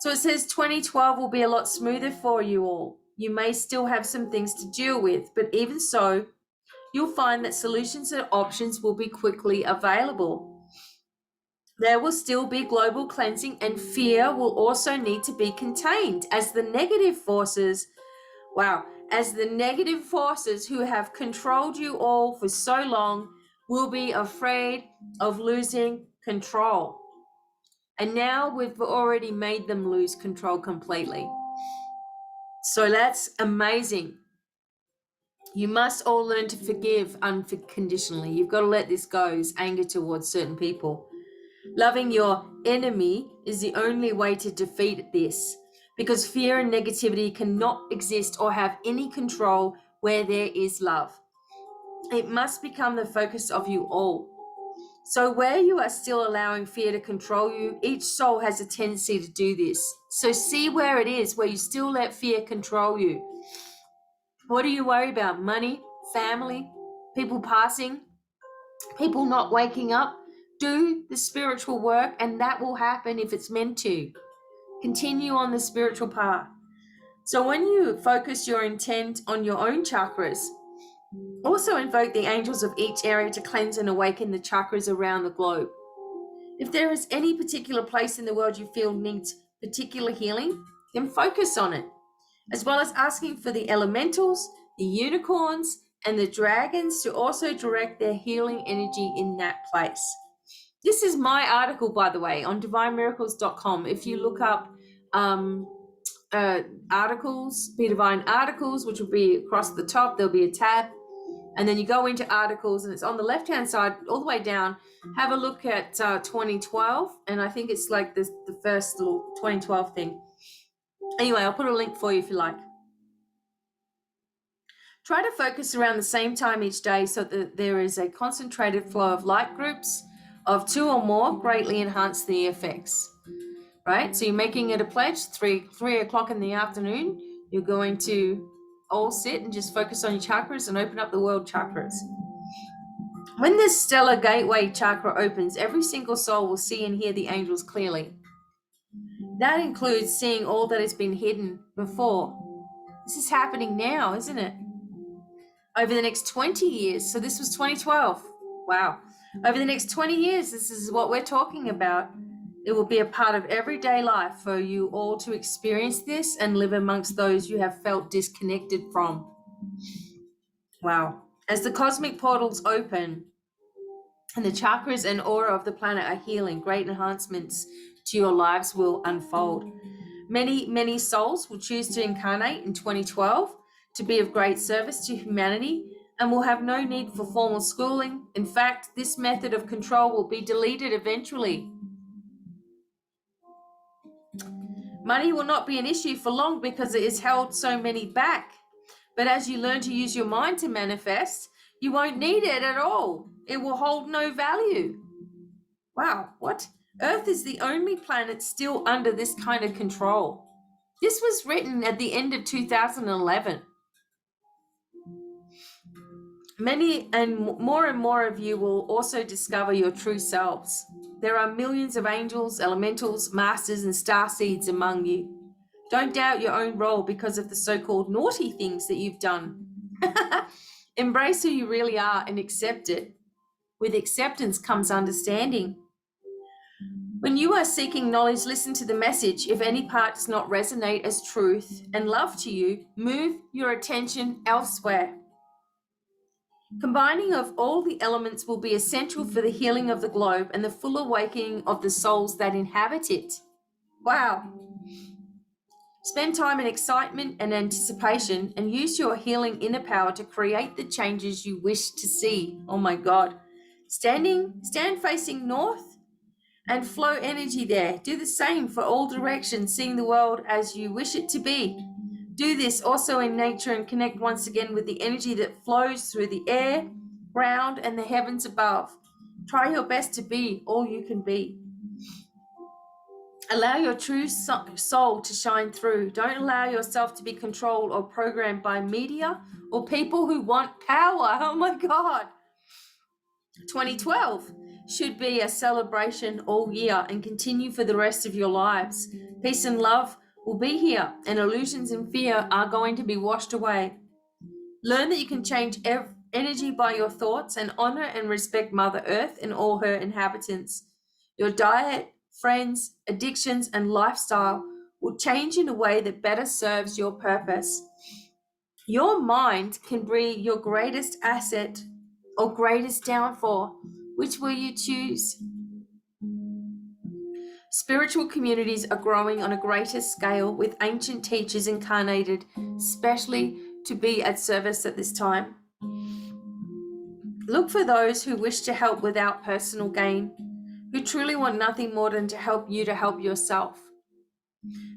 So it says 2012 will be a lot smoother for you all. You may still have some things to deal with, but even so, you'll find that solutions and options will be quickly available. There will still be global cleansing, and fear will also need to be contained as the negative forces, who have controlled you all for so long will be afraid of losing control. And now we've already made them lose control completely. So that's amazing. You must all learn to forgive unconditionally. You've got to let this go, is anger towards certain people. Loving your enemy is the only way to defeat this, because fear and negativity cannot exist or have any control where there is love. It must become the focus of you all. So where you are still allowing fear to control you, each soul has a tendency to do this. So see where it is, where you still let fear control you. What do you worry about? Money, family, people passing, people not waking up? Do the spiritual work, and that will happen if it's meant to. Continue on the spiritual path. So when you focus your intent on your own chakras, also invoke the angels of each area to cleanse and awaken the chakras around the globe. If there is any particular place in the world you feel needs particular healing, then focus on it, as well as asking for the elementals, the unicorns, and the dragons to also direct their healing energy in that place. This is my article, by the way, on DevineMiracles.com. If you look up articles, BDevine articles, which will be across the top, there'll be a tab. And then you go into articles, and it's on the left-hand side all the way down. Have a look at 2012, and I think it's like the first little 2012 thing. Anyway, I'll put a link for you if you like. Try to focus around the same time each day so that there is a concentrated flow of light. Groups of 2 or more greatly enhance the effects, right? So you're making it a pledge, 3 o'clock in the afternoon, you're going to all sit and just focus on your chakras and open up the world chakras. When this stellar gateway chakra opens, every single soul will see and hear the angels clearly. That includes seeing all that has been hidden before. This is happening now, isn't it? Over the next 20 years, so this was 2012. Wow. Over the next 20 years, this is what we're talking about. It will be a part of everyday life for you all to experience this and live amongst those you have felt disconnected from. Wow. As the cosmic portals open and the chakras and aura of the planet are healing, great enhancements to your lives will unfold. Many souls will choose to incarnate in 2012 to be of great service to humanity and will have no need for formal schooling. In fact, this method of control will be deleted eventually. Money will not be an issue for long because it has held so many back. But as you learn to use your mind to manifest, you won't need it at all. It will hold no value. Wow, what? Earth is the only planet still under this kind of control. This was written at the end of 2011. Many and more of you will also discover your true selves. There are millions of angels, elementals, masters, and star seeds among you. Don't doubt your own role because of the so-called naughty things that you've done. Embrace who you really are and accept it. With acceptance comes understanding. When you are seeking knowledge, listen to the message. If any part does not resonate as truth and love to you, move your attention elsewhere. Combining of all the elements will be essential for the healing of the globe and the full awakening of the souls that inhabit it. Wow. Spend time in excitement and anticipation and use your healing inner power to create the changes you wish to see. Oh my God. Stand facing north and flow energy there. Do the same for all directions, seeing the world as you wish it to be. Do this also in nature and connect once again with the energy that flows through the air, ground, and the heavens above. Try your best to be all you can be. Allow your true soul to shine through. Don't allow yourself to be controlled or programmed by media or people who want power. Oh my God. 2012 should be a celebration all year and continue for the rest of your lives. Peace and love will be here, and illusions and fear are going to be washed away. Learn that you can change energy by your thoughts and honor and respect Mother Earth and all her inhabitants. Your diet, friends, addictions, and lifestyle will change in a way that better serves your purpose. Your mind can be your greatest asset or greatest downfall. Which will you choose? Spiritual communities are growing on a greater scale with ancient teachers incarnated, especially to be at service at this time. Look for those who wish to help without personal gain, who truly want nothing more than to help you to help yourself.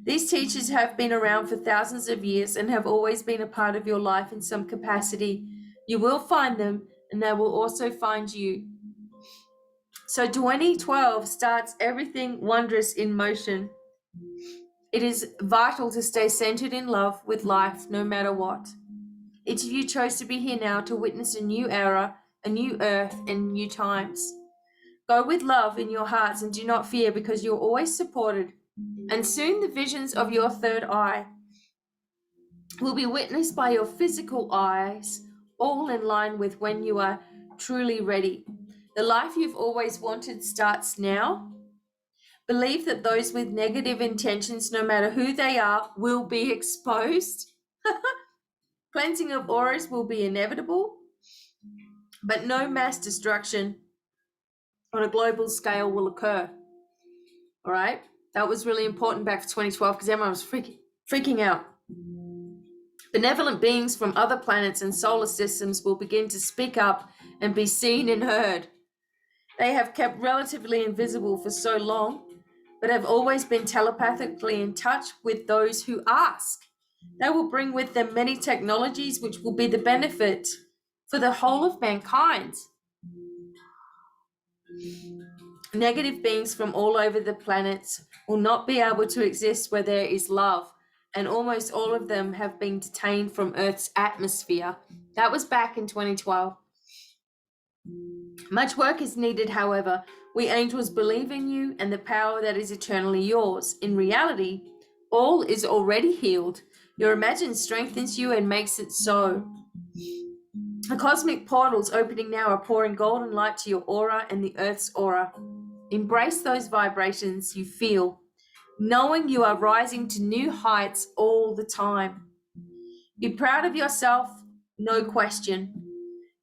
These teachers have been around for thousands of years and have always been a part of your life in some capacity. You will find them, and they will also find you. So 2012 starts everything wondrous in motion. It is vital to stay centered in love with life no matter what. Each of you chose to be here now to witness a new era, a new earth, and new times. Go with love in your hearts and do not fear, because you're always supported. And soon the visions of your third eye will be witnessed by your physical eyes, all in line with when you are truly ready. The life you've always wanted starts now. Believe that those with negative intentions, no matter who they are, will be exposed. Cleansing of auras will be inevitable, but no mass destruction on a global scale will occur. All right? That was really important back for 2012 because everyone was freaking out. Benevolent beings from other planets and solar systems will begin to speak up and be seen and heard. They have kept relatively invisible for so long, but have always been telepathically in touch with those who ask. They will bring with them many technologies which will be the benefit for the whole of mankind. Negative beings from all over the planets will not be able to exist where there is love, and almost all of them have been detained from Earth's atmosphere. That was back in 2012. Much work is needed, however. We angels believe in you and the power that is eternally yours. In reality, all is already healed. Your imagination strengthens you and makes it so. The cosmic portals opening now are pouring golden light to your aura and the Earth's aura. Embrace those vibrations you feel, knowing you are rising to new heights all the time. Be proud of yourself, no question.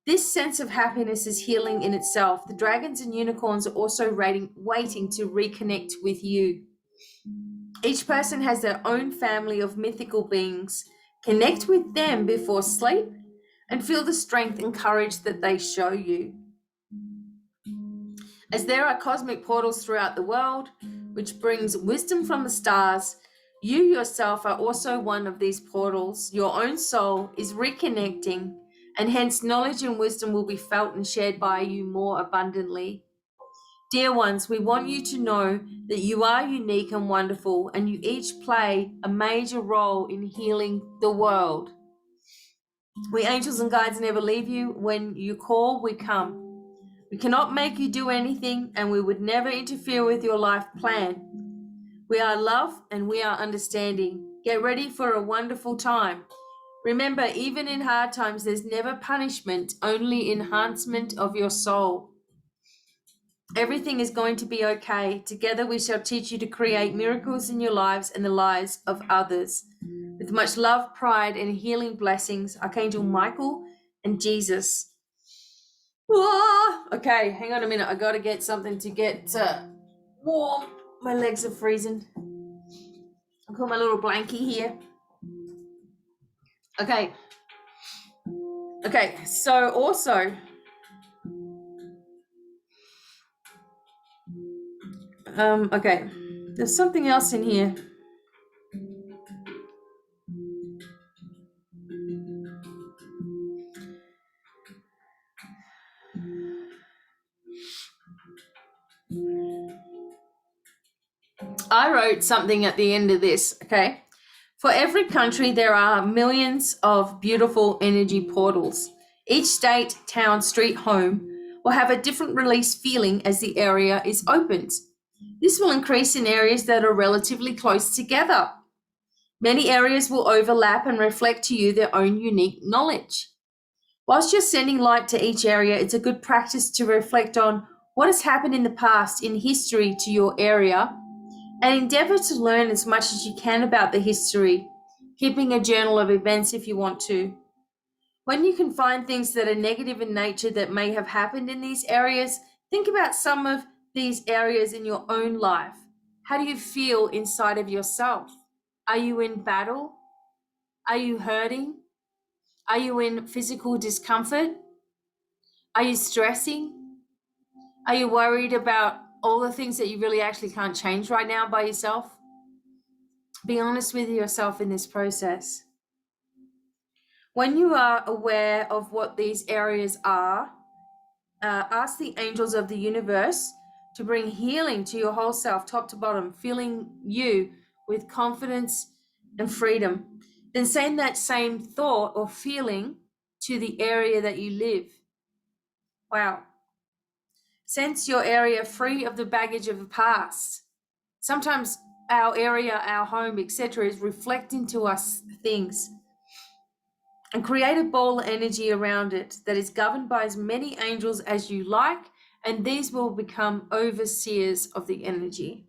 This sense of happiness is healing in itself. The dragons and unicorns are also waiting to reconnect with you. Each person has their own family of mythical beings. Connect with them before sleep and feel the strength and courage that they show you. As there are cosmic portals throughout the world, which brings wisdom from the stars, you yourself are also one of these portals. Your own soul is reconnecting, and hence knowledge and wisdom will be felt and shared by you more abundantly. Dear ones, we want you to know that you are unique and wonderful, and you each play a major role in healing the world. We angels and guides never leave you. When you call, we come. We cannot make you do anything, and we would never interfere with your life plan. We are love and we are understanding. Get ready for a wonderful time. Remember, even in hard times, there's never punishment, only enhancement of your soul. Everything is going to be okay. Together we shall teach you to create miracles in your lives and the lives of others. With much love, pride, and healing blessings, Archangel Michael and Jesus. Okay, hang on a minute. I got to get something to get warm. My legs are freezing. I'll put my little blankie here. Okay, so also, okay, there's something else in here. I wrote something at the end of this, okay? For every country, there are millions of beautiful energy portals. Each state, town, street, home will have a different release feeling as the area is opened. This will increase in areas that are relatively close together. Many areas will overlap and reflect to you their own unique knowledge. Whilst you're sending light to each area, it's a good practice to reflect on what has happened in the past in history to your area and endeavor to learn as much as you can about the history, keeping a journal of events if you want to. When you can find things that are negative in nature that may have happened in these areas, think about some of these areas in your own life. How do you feel inside of yourself? Are you in battle? Are you hurting? Are you in physical discomfort? Are you stressing? Are you worried about all the things that you really actually can't change right now by yourself? Be honest with yourself in this process. When you are aware of what these areas are, ask the angels of the universe to bring healing to your whole self, top to bottom, filling you with confidence and freedom. Then send that same thought or feeling to the area that you live. Wow. Sense your area free of the baggage of the past. Sometimes our area, our home, etc., is reflecting to us things. And create a ball of energy around it that is governed by as many angels as you like, and these will become overseers of the energy.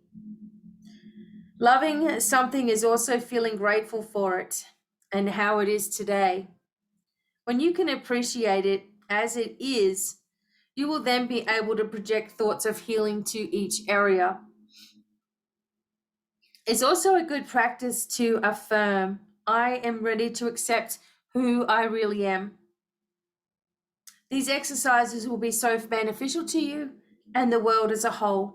Loving something is also feeling grateful for it and how it is today. When you can appreciate it as it is, you will then be able to project thoughts of healing to each area. It's also a good practice to affirm, I am ready to accept who I really am. These exercises will be so beneficial to you and the world as a whole.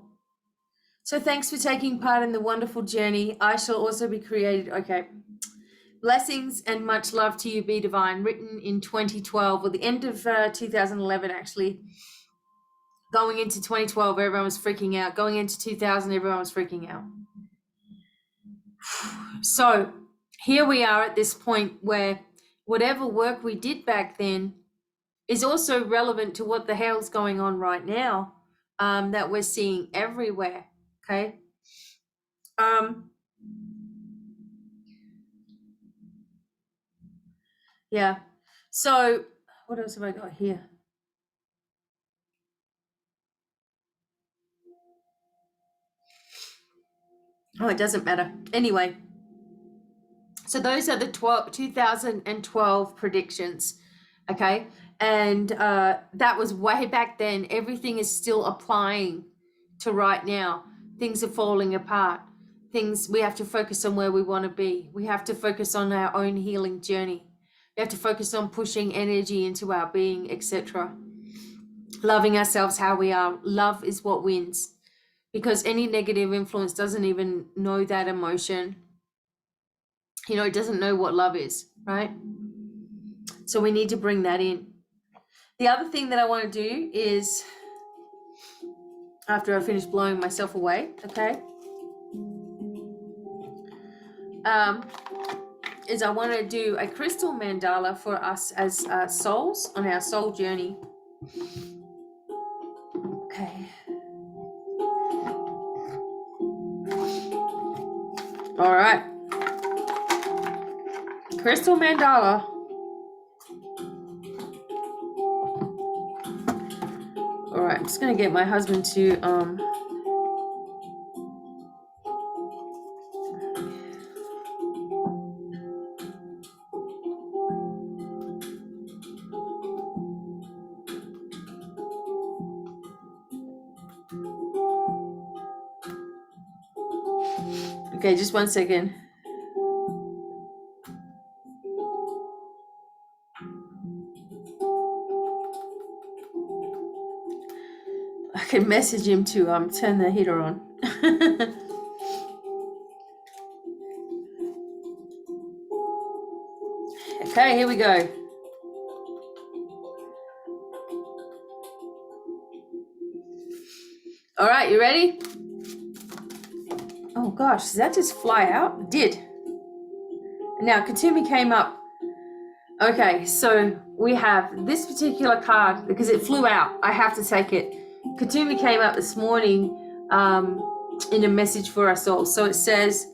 So thanks for taking part in the wonderful journey. I shall also be created. Okay. Blessings and much love to you, BDevine, written in 2012, or the end of 2011, actually. Going into 2012, everyone was freaking out. Going into 2000, everyone was freaking out. So here we are at this point where whatever work we did back then is also relevant to what the hell's going on right now, that we're seeing everywhere. Okay. Yeah. So what else have I got here? Oh, it doesn't matter. Anyway, so those are the 2012 predictions. Okay. And that was way back then. Everything is still applying to right now. Things are falling apart. We have to focus on where we want to be. We have to focus on our own healing journey. We have to focus on pushing energy into our being, etc. Loving ourselves how we are. Love is what wins, because any negative influence doesn't even know that emotion. It doesn't know what love is, right? So we need to bring that in. The other thing that I want to do is, after I finish blowing myself away, okay, is I want to do a crystal mandala for us as souls on our soul journey. Okay. All right. Crystal mandala. All right, I'm just going to get my husband to okay, just 1 second. I can message him to turn the heater on. Okay, here we go. All right, you ready? Oh, gosh, did that just fly out? It did. Now, Katumi came up. Okay, so we have this particular card because it flew out. I have to take it. Katumi came up this morning in a message for us all. So it says,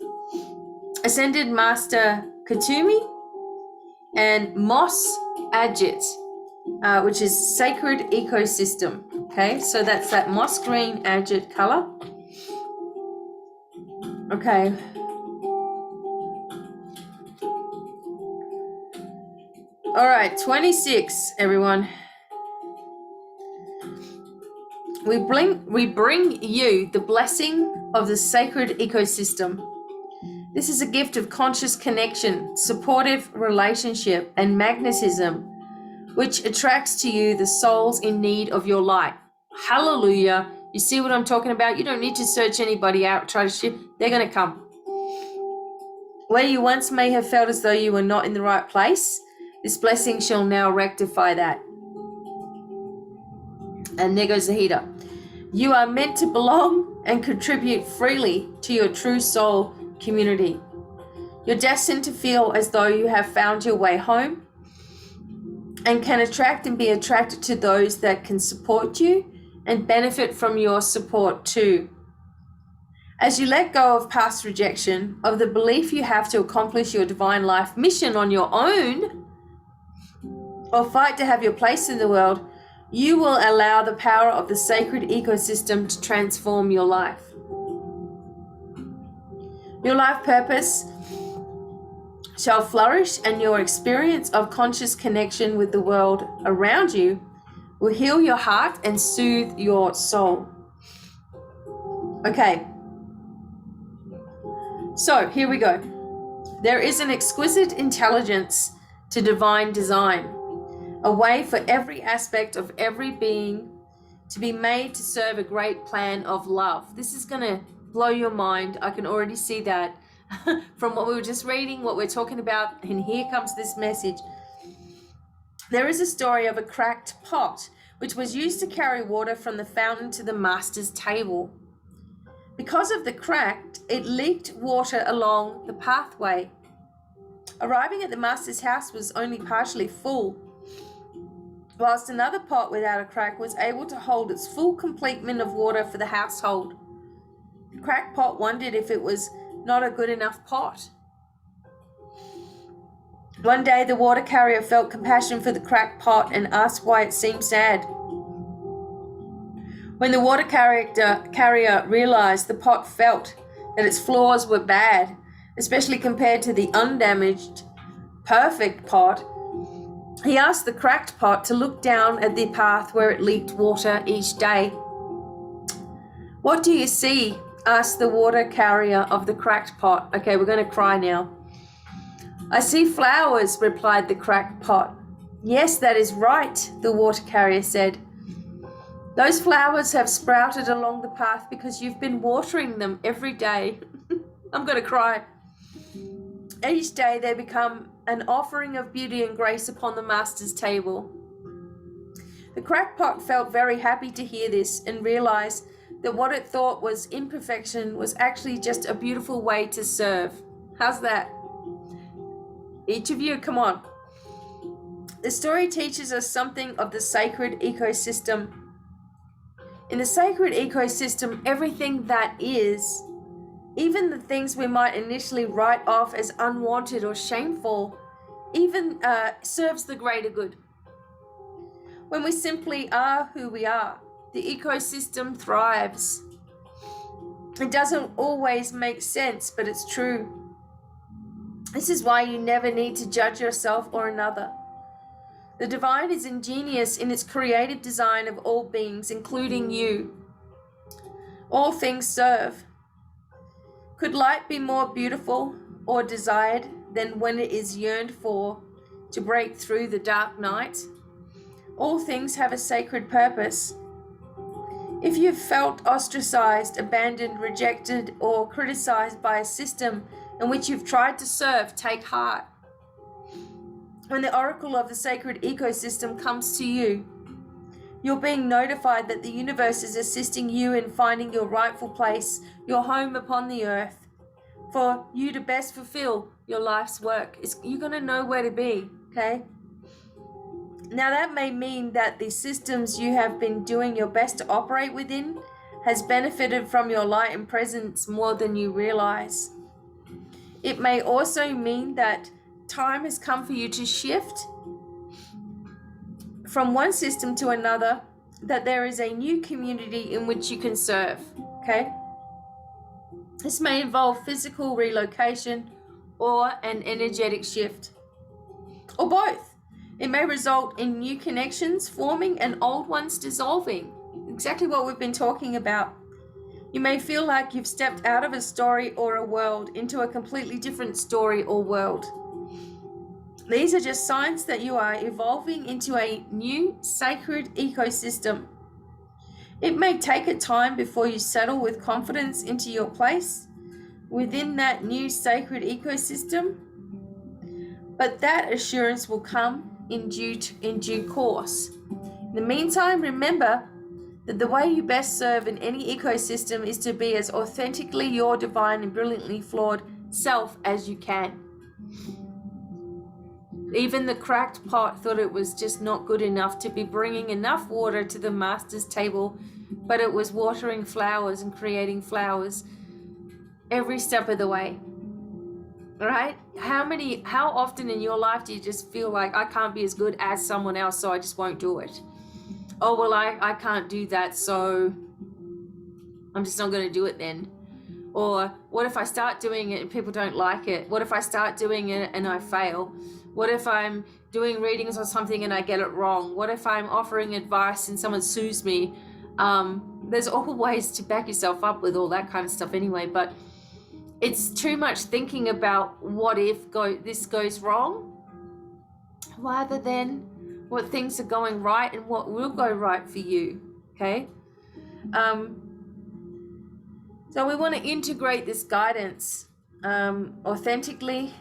Ascended Master Katumi and Moss Agate, which is Sacred Ecosystem. Okay, so that's that moss green agate color. Okay. All right, 26, everyone. We bring you the blessing of the sacred ecosystem. This is a gift of conscious connection, supportive relationship, and magnetism, which attracts to you the souls in need of your light. Hallelujah. You see what I'm talking about? You don't need to search anybody out, try to shift. They're going to come. Where you once may have felt as though you were not in the right place, this blessing shall now rectify that. And there goes the heater. You are meant to belong and contribute freely to your true soul community. You're destined to feel as though you have found your way home and can attract and be attracted to those that can support you and benefit from your support too. As you let go of past rejection, of the belief you have to accomplish your divine life mission on your own, or fight to have your place in the world, you will allow the power of the sacred ecosystem to transform your life. Your life purpose shall flourish, and your experience of conscious connection with the world around you will heal your heart and soothe your soul. Okay. So here we go. There is an exquisite intelligence to divine design, a way for every aspect of every being to be made to serve a great plan of love. This is going to blow your mind. I can already see that from what we were just reading, what we're talking about, and here comes this message. There is a story of a cracked pot which was used to carry water from the fountain to the master's table. Because of the crack, it leaked water along the pathway. Arriving at the master's house was only partially full, whilst another pot without a crack was able to hold its full complement of water for the household. The cracked pot wondered if it was not a good enough pot. One day the water carrier felt compassion for the cracked pot and asked why it seemed sad. When the water carrier realized the pot felt that its flaws were bad, especially compared to the undamaged, perfect pot, he asked the cracked pot to look down at the path where it leaked water each day. "What do you see?" asked the water carrier of the cracked pot. Okay, we're going to cry now. "I see flowers," replied the cracked pot. "Yes, that is right," the water carrier said. "Those flowers have sprouted along the path because you've been watering them every day." I'm going to cry. "Each day they become an offering of beauty and grace upon the master's table." The crackpot felt very happy to hear this and realized that what it thought was imperfection was actually just a beautiful way to serve. How's that? Each of you, come on. The story teaches us something of the sacred ecosystem. In the sacred ecosystem, everything that is, even the things we might initially write off as unwanted or shameful, even serves the greater good. When we simply are who we are, the ecosystem thrives. It doesn't always make sense, but it's true. This is why you never need to judge yourself or another. The divine is ingenious in its creative design of all beings, including you. All things serve. Could light be more beautiful or desired than when it is yearned for to break through the dark night? All things have a sacred purpose. If you've felt ostracized, abandoned, rejected, or criticized by a system in which you've tried to serve, take heart. When the oracle of the sacred ecosystem comes to you, you're being notified that the universe is assisting you in finding your rightful place, your home upon the earth. for you to best fulfill your life's work. You're going to know where to be, okay? Now that may mean that the systems you have been doing your best to operate within has benefited from your light and presence more than you realize. It may also mean that time has come for you to shift from one system to another, that there is a new community in which you can serve, okay? This may involve physical relocation or an energetic shift, or both. It may result in new connections forming and old ones dissolving. Exactly what we've been talking about. You may feel like you've stepped out of a story or a world into a completely different story or world. These are just signs that you are evolving into a new sacred ecosystem. It may take a time before you settle with confidence into your place within that new sacred ecosystem, but that assurance will come in due course. In the meantime, remember that the way you best serve in any ecosystem is to be as authentically your divine and brilliantly flawed self as you can. Even the cracked pot thought it was just not good enough to be bringing enough water to the master's table, but it was watering flowers and creating flowers every step of the way. All right? How often in your life do you just feel like, I can't be as good as someone else, so I just won't do it? Oh, well, I can't do that, so I'm just not going to do it then. Or what if I start doing it and people don't like it? What if I start doing it and I fail? What if I'm doing readings or something and I get it wrong? What if I'm offering advice and someone sues me? There's all ways to back yourself up with all that kind of stuff anyway, but it's too much thinking about what if this goes wrong rather than what things are going right and what will go right for you, okay? So we want to integrate this guidance authentically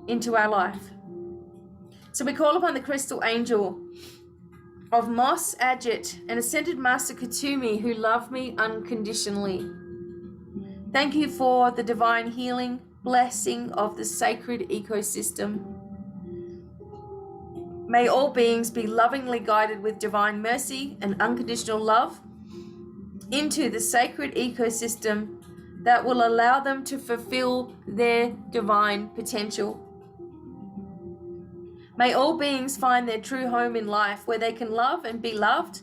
into our life. So we call upon the crystal angel of Mos Adjet and Ascended Master Katumi, who love me unconditionally. Thank you for the divine healing blessing of the sacred ecosystem. May all beings be lovingly guided with divine mercy and unconditional love into the sacred ecosystem that will allow them to fulfill their divine potential. May all beings find their true home in life where they can love and be loved,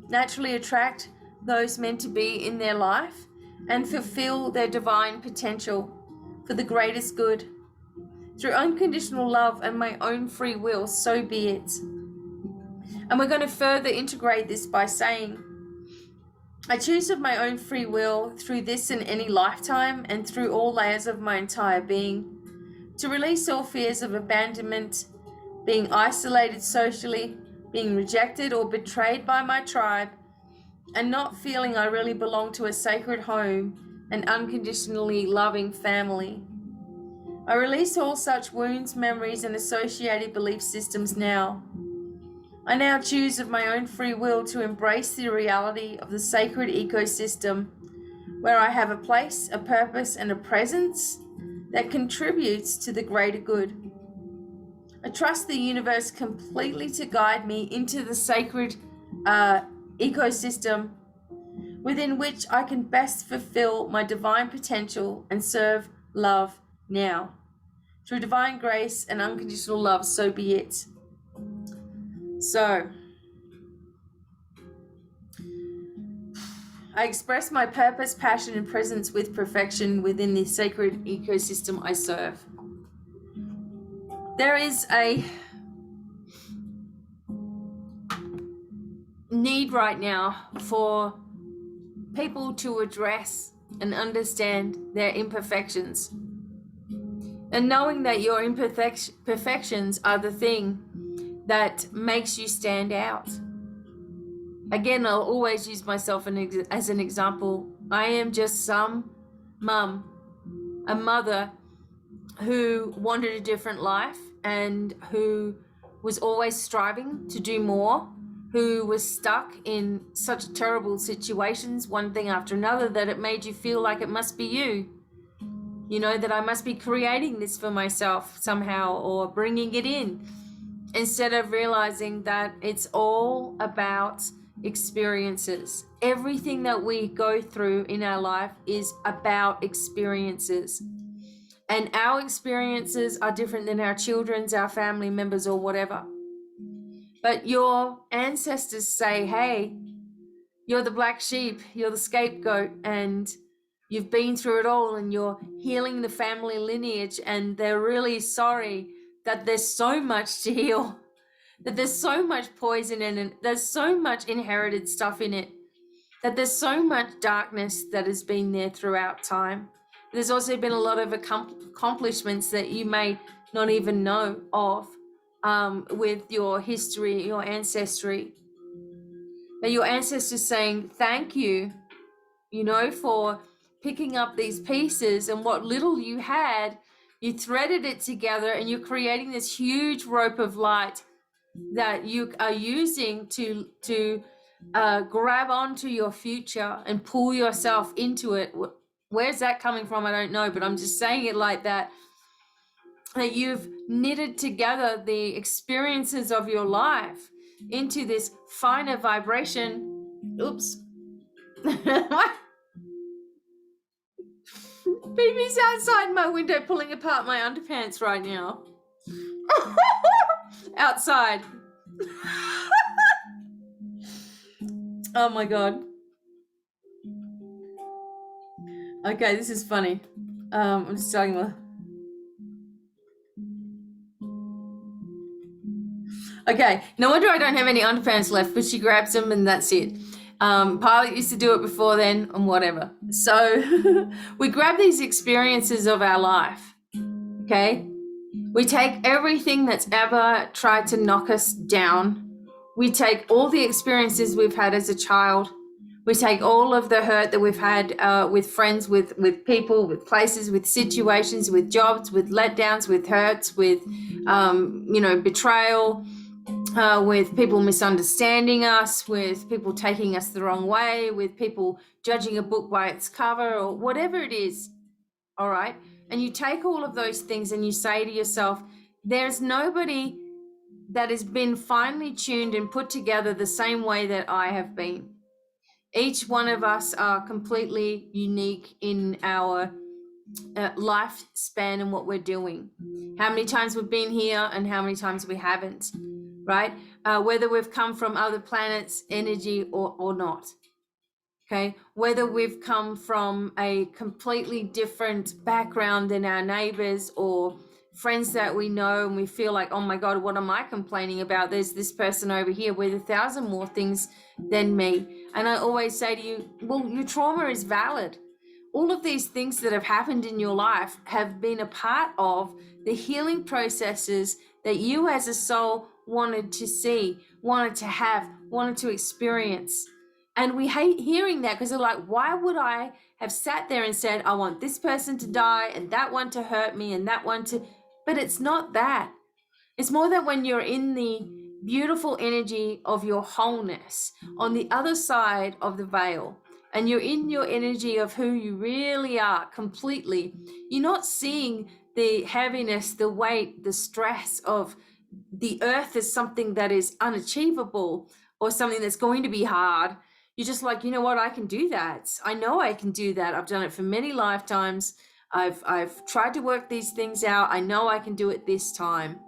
naturally attract those meant to be in their life, and fulfill their divine potential for the greatest good. Through unconditional love and my own free will, so be it. And we're going to further integrate this by saying, I choose of my own free will through this and any lifetime and through all layers of my entire being to release all fears of abandonment, being isolated socially, being rejected or betrayed by my tribe, and not feeling I really belong to a sacred home and unconditionally loving family. I release all such wounds, memories, and associated belief systems now. I now choose of my own free will to embrace the reality of the sacred ecosystem where I have a place, a purpose, and a presence that contributes to the greater good. I trust the universe completely to guide me into the sacred ecosystem within which I can best fulfill my divine potential and serve love now. Through divine grace and unconditional love, so be it. So, I express my purpose, passion, and presence with perfection within the sacred ecosystem I serve. There is a need right now for people to address and understand their imperfections. And knowing that your imperfections are the thing that makes you stand out. Again, I'll always use myself as an example. I am just some mum, a mother who wanted a different life and who was always striving to do more, who was stuck in such terrible situations, one thing after another, that it made you feel like it must be you. You know, that I must be creating this for myself somehow or bringing it in, instead of realizing that it's all about experiences. Everything that we go through in our life is about experiences. And our experiences are different than our children's, our family members, or whatever. But your ancestors say, hey, you're the black sheep, you're the scapegoat, and you've been through it all, and you're healing the family lineage, and they're really sorry that there's so much to heal, that there's so much poison in it, there's so much inherited stuff in it, that there's so much darkness that has been there throughout time. There's also been a lot of accomplishments that you may not even know of with your history, your ancestry. But your ancestors saying thank you, you know, for picking up these pieces, and what little you had, you threaded it together, and you're creating this huge rope of light that you are using to grab onto your future and pull yourself into it. Where's that coming from? I don't know, but I'm just saying it like that. That you've knitted together the experiences of your life into this finer vibration. Oops. Baby's outside my window pulling apart my underpants right now. Outside. Oh my God. Okay, this is funny. I'm just talking about. Okay, no wonder I don't have any underpants left, but she grabs them and that's it. Pilot used to do it before then and whatever. So we grab these experiences of our life, okay? We take everything that's ever tried to knock us down. We take all the experiences we've had as a child. We take all of the hurt that we've had with friends, with people, with places, with situations, with jobs, with letdowns, with hurts, with, betrayal, with people misunderstanding us, with people taking us the wrong way, with people judging a book by its cover, or whatever it is, all right? And you take all of those things and you say to yourself, there's nobody that has been finely tuned and put together the same way that I have been. Each one of us are completely unique in our lifespan and what we're doing. How many times we've been here and how many times we haven't, right? Whether we've come from other planets, energy, or not. Okay, whether we've come from a completely different background than our neighbors or friends that we know, and we feel like, oh my God, what am I complaining about? There's this person over here with 1,000 more things than me. And I always say to you, well, your trauma is valid. All of these things that have happened in your life have been a part of the healing processes that you as a soul wanted to see, wanted to have, wanted to experience. And we hate hearing that because they're like, why would I have sat there and said, I want this person to die and that one to hurt me and that one to, but it's not that. It's more that when you're in the beautiful energy of your wholeness on the other side of the veil, and you're in your energy of who you really are completely, you're not seeing the heaviness, the weight, the stress of the earth as something that is unachievable or something that's going to be hard. You're just like, you know what, I can do that. I know I can do that. I've done it for many lifetimes. I've tried to work these things out. I know I can do it this time.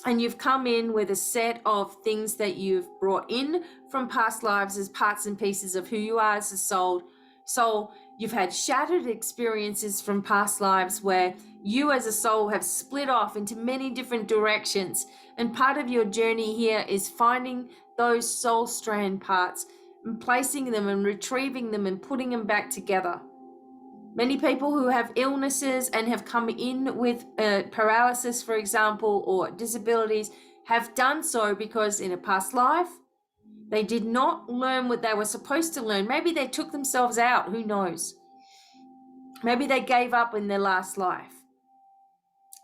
And you've come in with a set of things that you've brought in from past lives as parts and pieces of who you are as a soul. So you've had shattered experiences from past lives where you as a soul have split off into many different directions. And part of your journey here is finding those soul strand parts and placing them and retrieving them and putting them back together. Many people who have illnesses and have come in with paralysis, for example, or disabilities, have done so because in a past life, they did not learn what they were supposed to learn. Maybe they took themselves out, who knows? Maybe they gave up in their last life.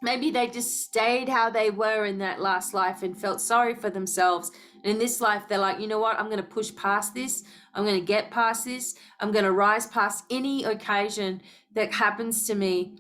Maybe they just stayed how they were in that last life and felt sorry for themselves. And in this life, they're like, you know what? I'm going to push past this. I'm going to get past this. I'm going to rise past any occasion that happens to me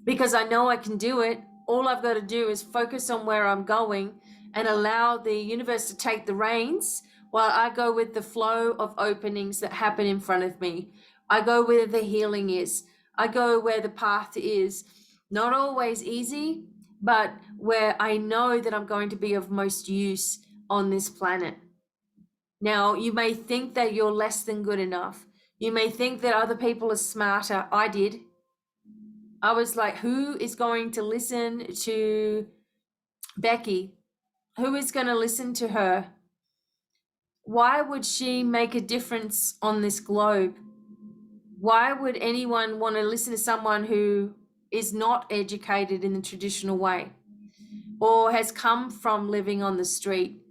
because I know I can do it. All I've got to do is focus on where I'm going and allow the universe to take the reins while I go with the flow of openings that happen in front of me. I go where the healing is. I go where the path is. Not always easy, but where I know that I'm going to be of most use on this planet. Now, you may think that you're less than good enough. You may think that other people are smarter. I did. I was like, who is going to listen to Becky? Who is going to listen to her? Why would she make a difference on this globe? Why would anyone want to listen to someone who is not educated in the traditional way, or has come from living on the street,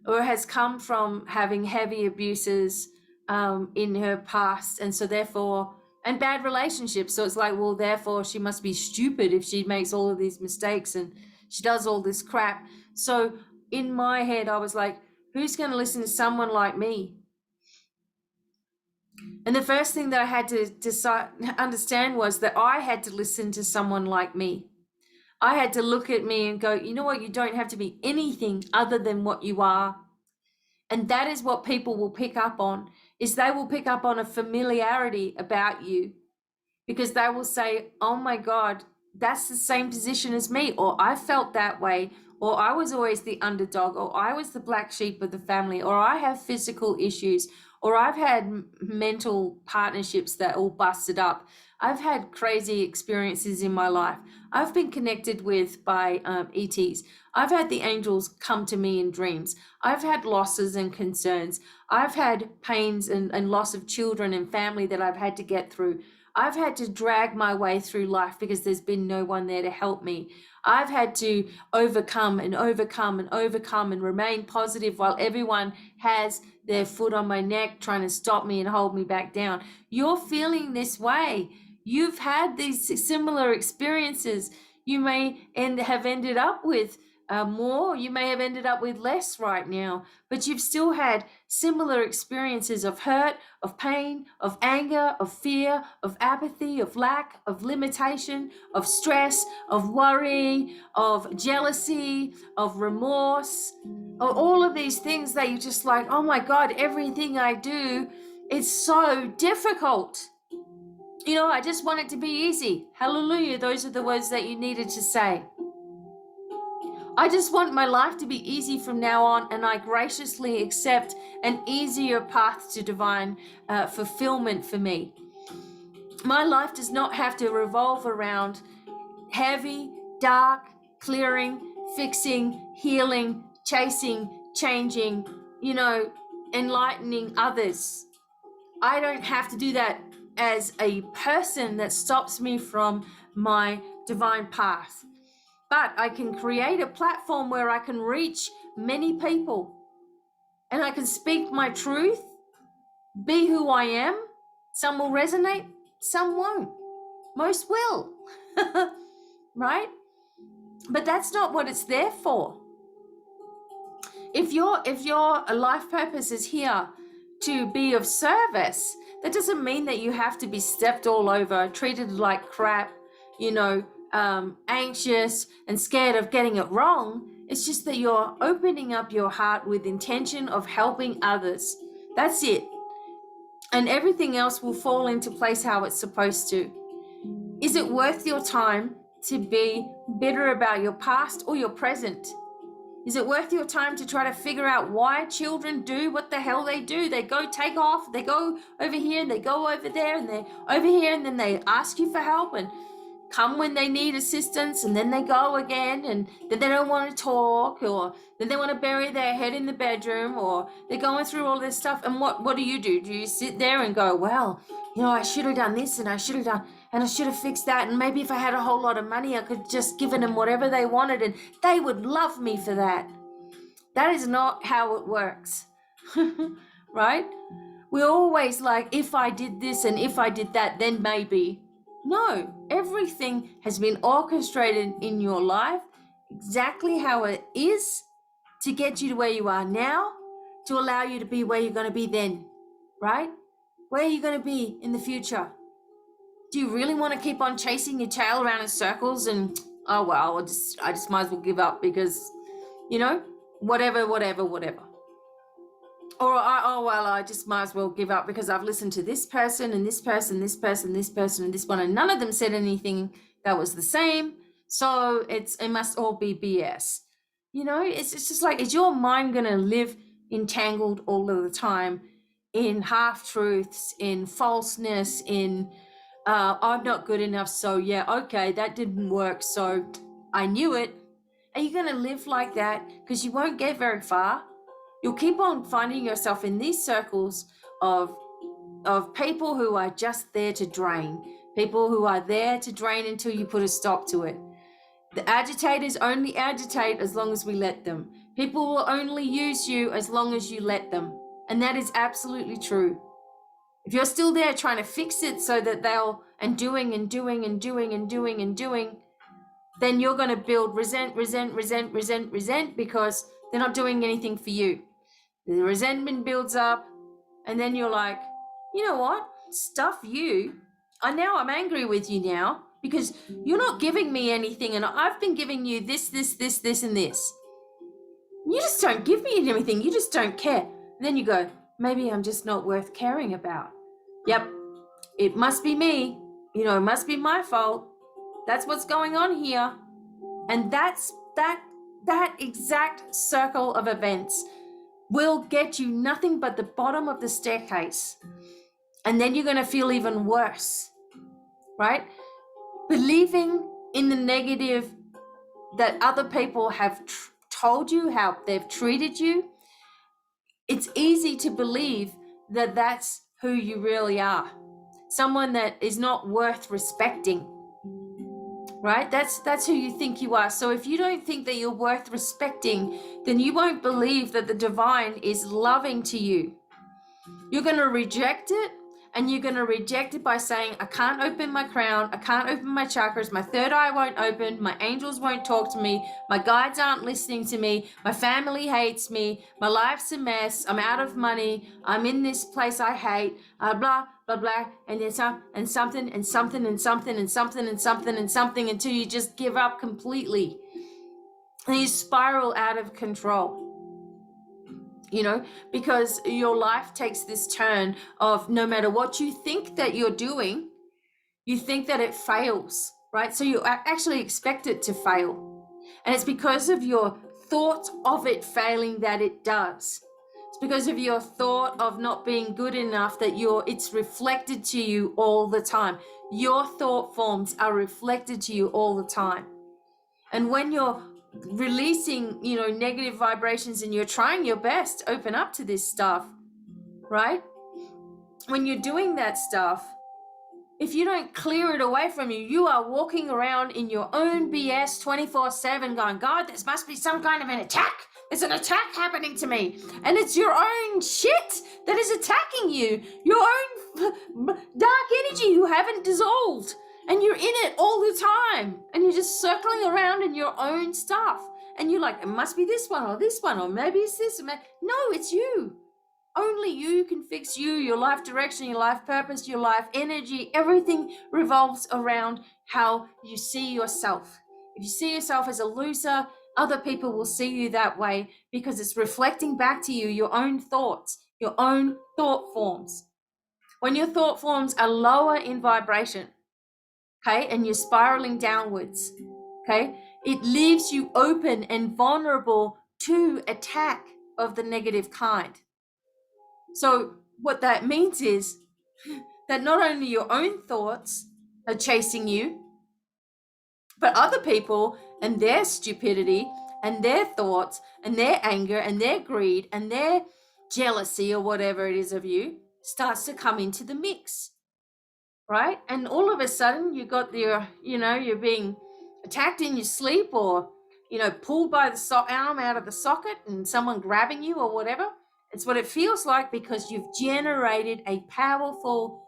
or has come from having heavy abuses in her past, and so therefore, and bad relationships? So it's like, well, therefore she must be stupid if she makes all of these mistakes and she does all this crap. So in my head, I was like, who's going to listen to someone like me? And the first thing that I had to understand was that I had to listen to someone like me. I had to look at me and go, you know what? You don't have to be anything other than what you are. And that is what people will pick up on, is they will pick up on a familiarity about you, because they will say, oh my God, that's the same position as me, or I felt that way, or I was always the underdog, or I was the black sheep of the family, or I have physical issues, or I've had mental partnerships that all busted up. I've had crazy experiences in my life. I've been connected with by ETs. I've had the angels come to me in dreams. I've had losses and concerns. I've had pains and loss of children and family that I've had to get through. I've had to drag my way through life because there's been no one there to help me. I've had to overcome and overcome and overcome and remain positive while everyone has their foot on my neck trying to stop me and hold me back down. You're feeling this way. You've had these similar experiences. You may have ended up with more, you may have ended up with less right now, but you've still had similar experiences of hurt, of pain, of anger, of fear, of apathy, of lack, of limitation, of stress, of worry, of jealousy, of remorse, of all of these things that you're just like, oh my God, everything I do is so difficult. You know, I just want it to be easy. Hallelujah. Those are the words that you needed to say. I just want my life to be easy from now on, and I graciously accept an easier path to divine fulfillment for me. My life does not have to revolve around heavy, dark, clearing, fixing, healing, chasing, changing, enlightening others. I don't have to do that as a person that stops me from my divine path. But I can create a platform where I can reach many people and I can speak my truth, be who I am. Some will resonate, some won't. Most will, right? But that's not what it's there for. If your life purpose is here to be of service, that doesn't mean that you have to be stepped all over, treated like crap, anxious and scared of getting it wrong. It's just that you're opening up your heart with intention of helping others. That's it. And everything else will fall into place how it's supposed to. Is it worth your time to be bitter about your past or your present? Is it worth your time to try to figure out why children do what the hell they do? They go take off, they go over here and they go over there and they're over here, and then they ask you for help and come when they need assistance, and then they go again, and then they don't want to talk, or then they want to bury their head in the bedroom, or they're going through all this stuff. And what do? Do you sit there and go, well, I should have done this and I should have done, and I should have fixed that, and maybe if I had a whole lot of money I could just given them whatever they wanted and they would love me for that. That is not how it works. Right? We're always like, if I did this and if I did that, then maybe. No, everything has been orchestrated in your life exactly how it is to get you to where you are now, to allow you to be where you're going to be then, right? Where are you going to be in the future? Do you really want to keep on chasing your tail around in circles and, oh, well, I just might as well give up because, you know, whatever. Or, oh, well, I just might as well give up because I've listened to this person and this person, this person, this person, and this one, and none of them said anything that was the same. So it must all be BS. You know, it's just like, is your mind going to live entangled all of the time in half-truths, in falseness, in I'm not good enough, so yeah, okay, that didn't work, so I knew it. Are you going to live like that? Because you won't get very far. You'll keep on finding yourself in these circles of people who are just there to drain, people who are there to drain until you put a stop to it. The agitators only agitate as long as we let them. People will only use you as long as you let them. And that is absolutely true. If you're still there trying to fix it so that they'll, and doing, then you're going to build resent because they're not doing anything for you. The resentment builds up, and then you're like, you know what? Stuff you. I'm angry with you now because you're not giving me anything, and I've been giving you this, and this. You just don't give me anything. You just don't care. And then you go, maybe I'm just not worth caring about. Yep, it must be me. You know, it must be my fault. That's what's going on here. And that's that exact circle of events will get you nothing but the bottom of the staircase. And then you're going to feel even worse, right? Believing in the negative that other people have told you, how they've treated you, it's easy to believe that that's who you really are. Someone that is not worth respecting, right? That's who you think you are. So if you don't think that you're worth respecting, then you won't believe that the divine is loving to you. You're going to reject it, and you're going to reject it by saying, I can't open my crown, I can't open my chakras, my third eye won't open, my angels won't talk to me, my guides aren't listening to me, my family hates me, my life's a mess, I'm out of money, I'm in this place I hate, blah, blah, blah, and then something until you just give up completely. And you spiral out of control. You know, because your life takes this turn of no matter what you think that you're doing, you think that it fails, right? So you actually expect it to fail. And it's because of your thought of it failing that it does. It's because of your thought of not being good enough that it's reflected to you all the time. Your thought forms are reflected to you all the time. And when you're releasing, you know, negative vibrations and you're trying your best to open up to this stuff, right? When you're doing that stuff, if you don't clear it away from you, you are walking around in your own BS 24/7 going, God, this must be some kind of an attack. There's an attack happening to me. And it's your own shit that is attacking you. Your own dark energy you haven't dissolved. And you're in it all the time. And you're just circling around in your own stuff. And you're like, it must be this one, or maybe it's this. No, it's you. Only you can fix you, your life direction, your life purpose, your life energy. Everything revolves around how you see yourself. If you see yourself as a loser, other people will see you that way because it's reflecting back to you your own thoughts, your own thought forms. When your thought forms are lower in vibration, okay, and you're spiraling downwards, okay, it leaves you open and vulnerable to attack of the negative kind. So what that means is that not only your own thoughts are chasing you, but other people and their stupidity and their thoughts and their anger and their greed and their jealousy or whatever it is of you starts to come into the mix. Right? And all of a sudden you got you're being attacked in your sleep, or, pulled by the arm out of the socket and someone grabbing you or whatever. It's what it feels like because you've generated a powerful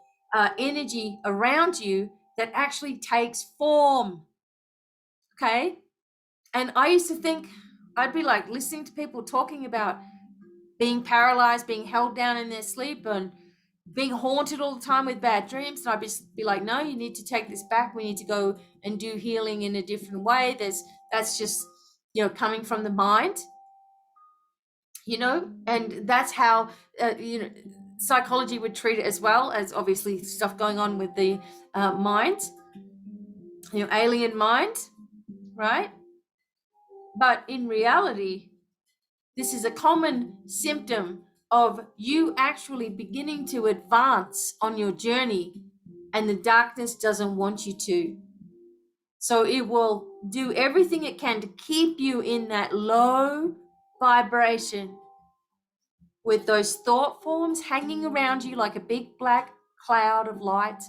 energy around you that actually takes form. Okay? And I used to think, I'd be like listening to people talking about being paralyzed, being held down in their sleep, and being haunted all the time with bad dreams. And I'd be like, no, you need to take this back. We need to go and do healing in a different way. That's just, coming from the mind, and that's how, psychology would treat it, as well as obviously stuff going on with the mind, alien mind, right? But in reality, this is a common symptom of you actually beginning to advance on your journey, and the darkness doesn't want you to. So it will do everything it can to keep you in that low vibration, with those thought forms hanging around you like a big black cloud of light,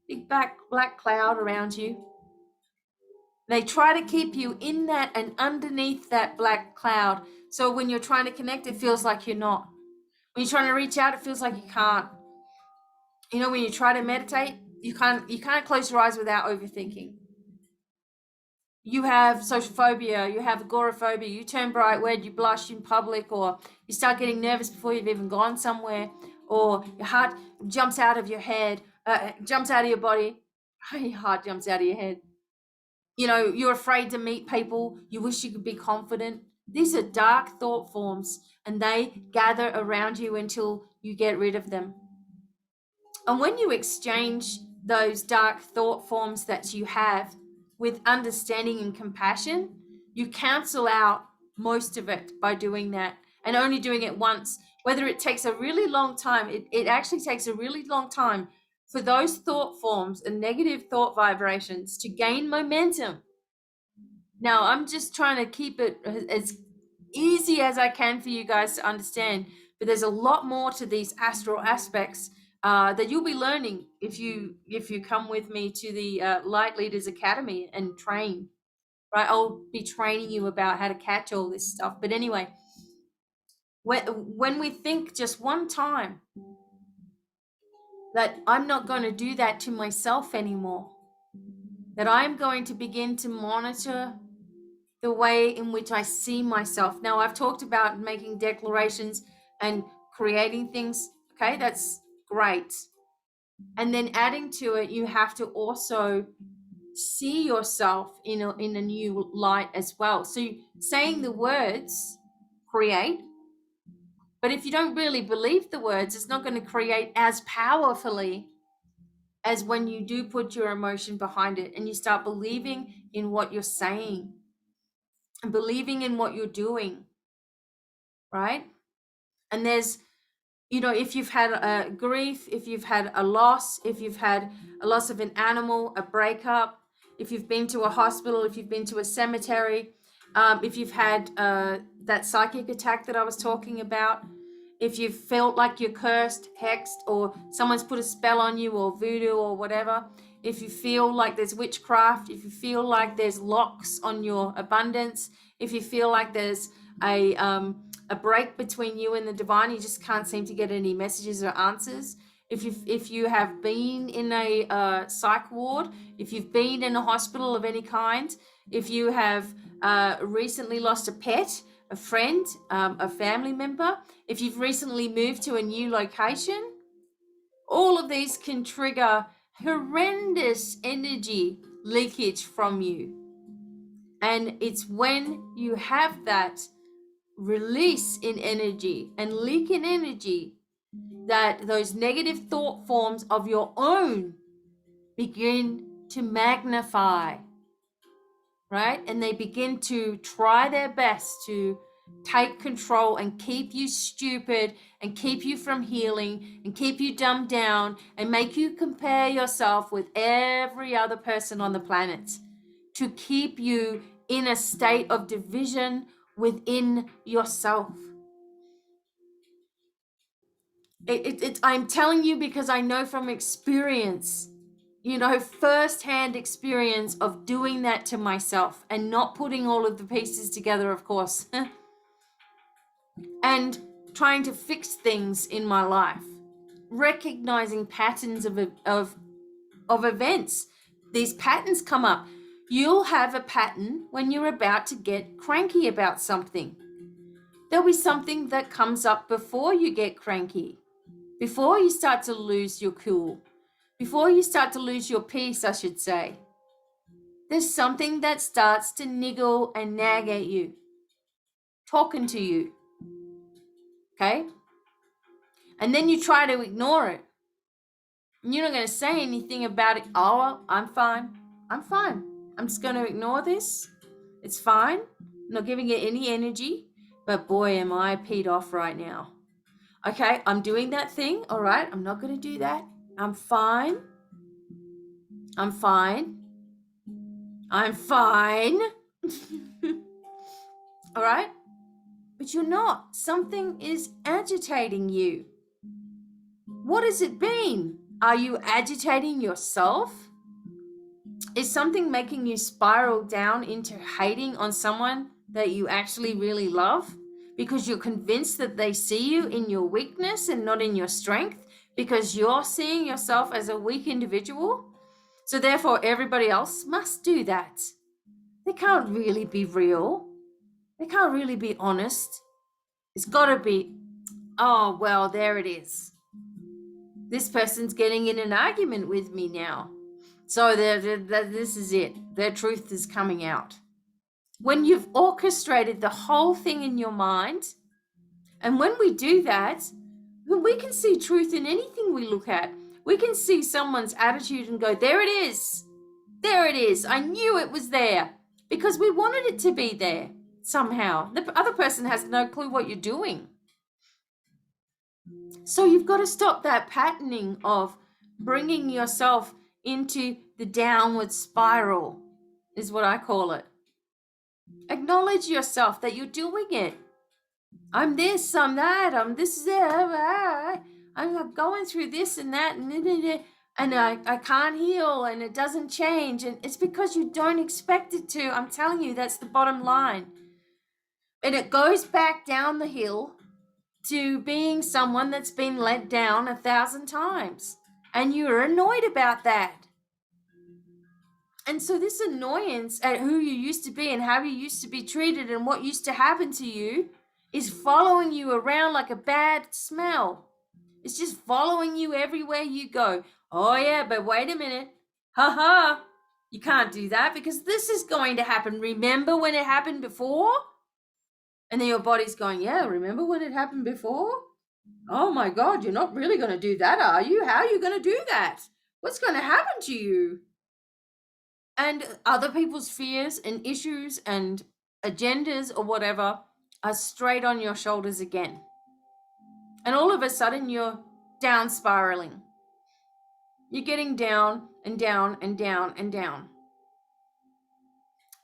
big black cloud around you. They try to keep you in that and underneath that black cloud. So when you're trying to connect, it feels like you're not. When you're trying to reach out, it feels like you can't. When you try to meditate, you can't close your eyes without overthinking. You have social phobia, you have agoraphobia, you turn bright red, you blush in public, or you start getting nervous before you've even gone somewhere, or your heart jumps out of your head, jumps out of your body, your heart jumps out of your head. You're afraid to meet people, you wish you could be confident. These are dark thought forms, and they gather around you until you get rid of them. And when you exchange those dark thought forms that you have with understanding and compassion, you cancel out most of it by doing that, and only doing it once. Whether it takes a really long time, it actually takes a really long time for those thought forms and negative thought vibrations to gain momentum. Now, I'm just trying to keep it as easy as I can for you guys to understand, but there's a lot more to these astral aspects that you'll be learning if you come with me to the Light Leaders Academy and train, right? I'll be training you about how to catch all this stuff. But anyway, when we think just one time that I'm not going to do that to myself anymore, that I'm going to begin to monitor the way in which I see myself. Now, I've talked about making declarations and creating things. Okay, that's great. And then adding to it, you have to also see yourself in a new light as well. So saying the words create, but if you don't really believe the words, it's not going to create as powerfully as when you do put your emotion behind it and you start believing in what you're saying and believing in what you're doing, right? And there's, if you've had a grief, if you've had a loss, if you've had a loss of an animal, a breakup, if you've been to a hospital, if you've been to a cemetery, if you've had that psychic attack that I was talking about, if you've felt like you're cursed, hexed, or someone's put a spell on you, or voodoo, or whatever, if you feel like there's witchcraft, if you feel like there's locks on your abundance, if you feel like there's a break between you and the divine, you just can't seem to get any messages or answers. If you have been in a psych ward, if you've been in a hospital of any kind, if you have recently lost a pet, a friend, a family member, if you've recently moved to a new location, all of these can trigger horrendous energy leakage from you. And it's when you have that release in energy and leak in energy that those negative thought forms of your own begin to magnify, right? And they begin to try their best to take control and keep you stupid and keep you from healing and keep you dumbed down and make you compare yourself with every other person on the planet, to keep you in a state of division within yourself. I'm telling you because I know from experience, first-hand experience of doing that to myself and not putting all of the pieces together, of course, and trying to fix things in my life, recognizing patterns of events, these patterns come up. You'll have a pattern when you're about to get cranky about something. There'll be something that comes up before you get cranky, before you start to lose your cool, before you start to lose your peace, I should say. There's something that starts to niggle and nag at you, talking to you, okay? And then you try to ignore it. And you're not going to say anything about it. Oh, well, I'm fine. I'm fine. I'm just going to ignore this. It's fine. I'm not giving it any energy. But boy, am I peed off right now. Okay, I'm doing that thing. All right, I'm not going to do that. I'm fine. I'm fine. I'm fine. All right? But you're not. Something is agitating you. What has it been? Are you agitating yourself? Is something making you spiral down into hating on someone that you actually really love? Because you're convinced that they see you in your weakness and not in your strength? Because you're seeing yourself as a weak individual? So therefore, everybody else must do that. They can't really be real. They can't really be honest. It's got to be, oh, well, there it is. This person's getting in an argument with me now. So this is it. Their truth is coming out. When you've orchestrated the whole thing in your mind, and when we do that, we can see truth in anything we look at. We can see someone's attitude and go, there it is. There it is. I knew it was there because we wanted it to be there somehow. The other person has no clue what you're doing. So you've got to stop that patterning of bringing yourself into the downward spiral, is what I call it. Acknowledge yourself that you're doing it. I'm this, I'm that, I'm this, I'm going through this and that, and I can't heal, and it doesn't change, and it's because you don't expect it to. I'm telling you, that's the bottom line. And it goes back down the hill to being someone that's been let down 1,000 times, and you're annoyed about that. And so this annoyance at who you used to be and how you used to be treated and what used to happen to you is following you around like a bad smell. It's just following you everywhere you go. Oh yeah, but wait a minute. Ha. You can't do that because this is going to happen. Remember when it happened before? And then your body's going, yeah, remember when it happened before? Oh my God, you're not really going to do that, are you? How are you going to do that? What's going to happen to you? And other people's fears and issues and agendas or whatever are straight on your shoulders again. And all of a sudden you're down spiraling. You're getting down and down and down and down.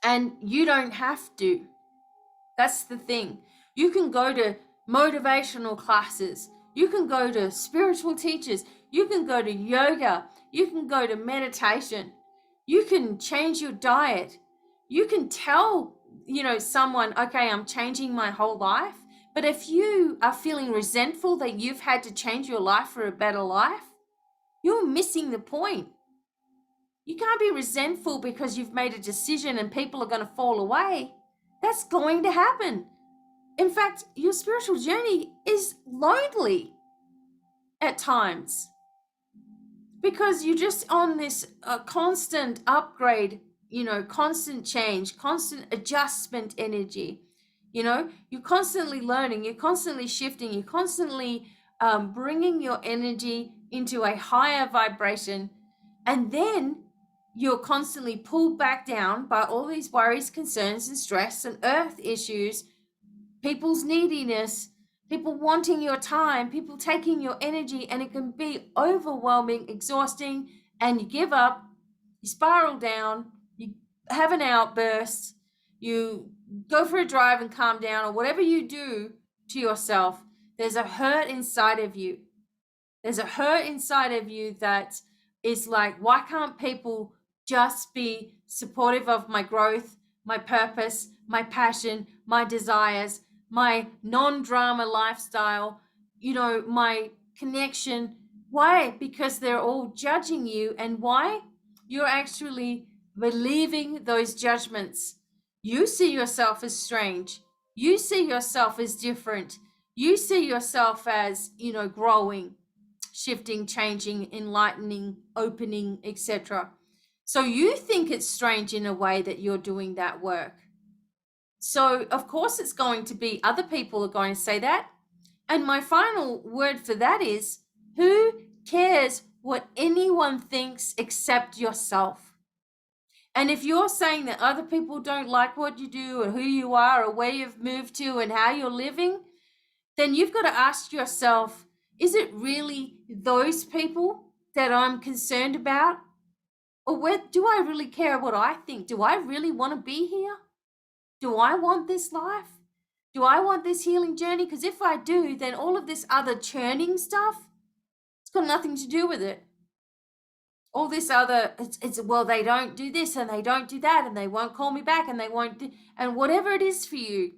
And you don't have to. That's the thing. You can go to motivational classes. You can go to spiritual teachers. You can go to yoga. You can go to meditation. You can change your diet. You can tell, someone, okay, I'm changing my whole life. But if you are feeling resentful that you've had to change your life for a better life, you're missing the point. You can't be resentful because you've made a decision and people are going to fall away. That's going to happen. In fact, your spiritual journey is lonely at times because you're just on this constant upgrade, constant change, constant adjustment energy. You're constantly learning, you're constantly shifting, you're constantly bringing your energy into a higher vibration, and then you're constantly pulled back down by all these worries, concerns, and stress and earth issues, people's neediness, people wanting your time, people taking your energy, and it can be overwhelming, exhausting, and you give up, you spiral down, you have an outburst, you go for a drive and calm down, or whatever you do to yourself. There's a hurt inside of you. There's a hurt inside of you that is like, why can't people just be supportive of my growth, my purpose, my passion, my desires, my non-drama lifestyle, my connection? Why? Because they're all judging you. And why? You're actually believing those judgments. You see yourself as strange. You see yourself as different. You see yourself as, growing, shifting, changing, enlightening, opening, etc. So you think it's strange in a way that you're doing that work. So, of course, it's going to be other people are going to say that. And my final word for that is, who cares what anyone thinks except yourself? And if you're saying that other people don't like what you do or who you are or where you've moved to and how you're living, then you've got to ask yourself, is it really those people that I'm concerned about? Or do I really care what I think? Do I really want to be here? Do I want this life? Do I want this healing journey? Because if I do, then all of this other churning stuff, it's got nothing to do with it. All this other, well, they don't do this and they don't do that and they won't call me back and they won't do, and whatever it is for you,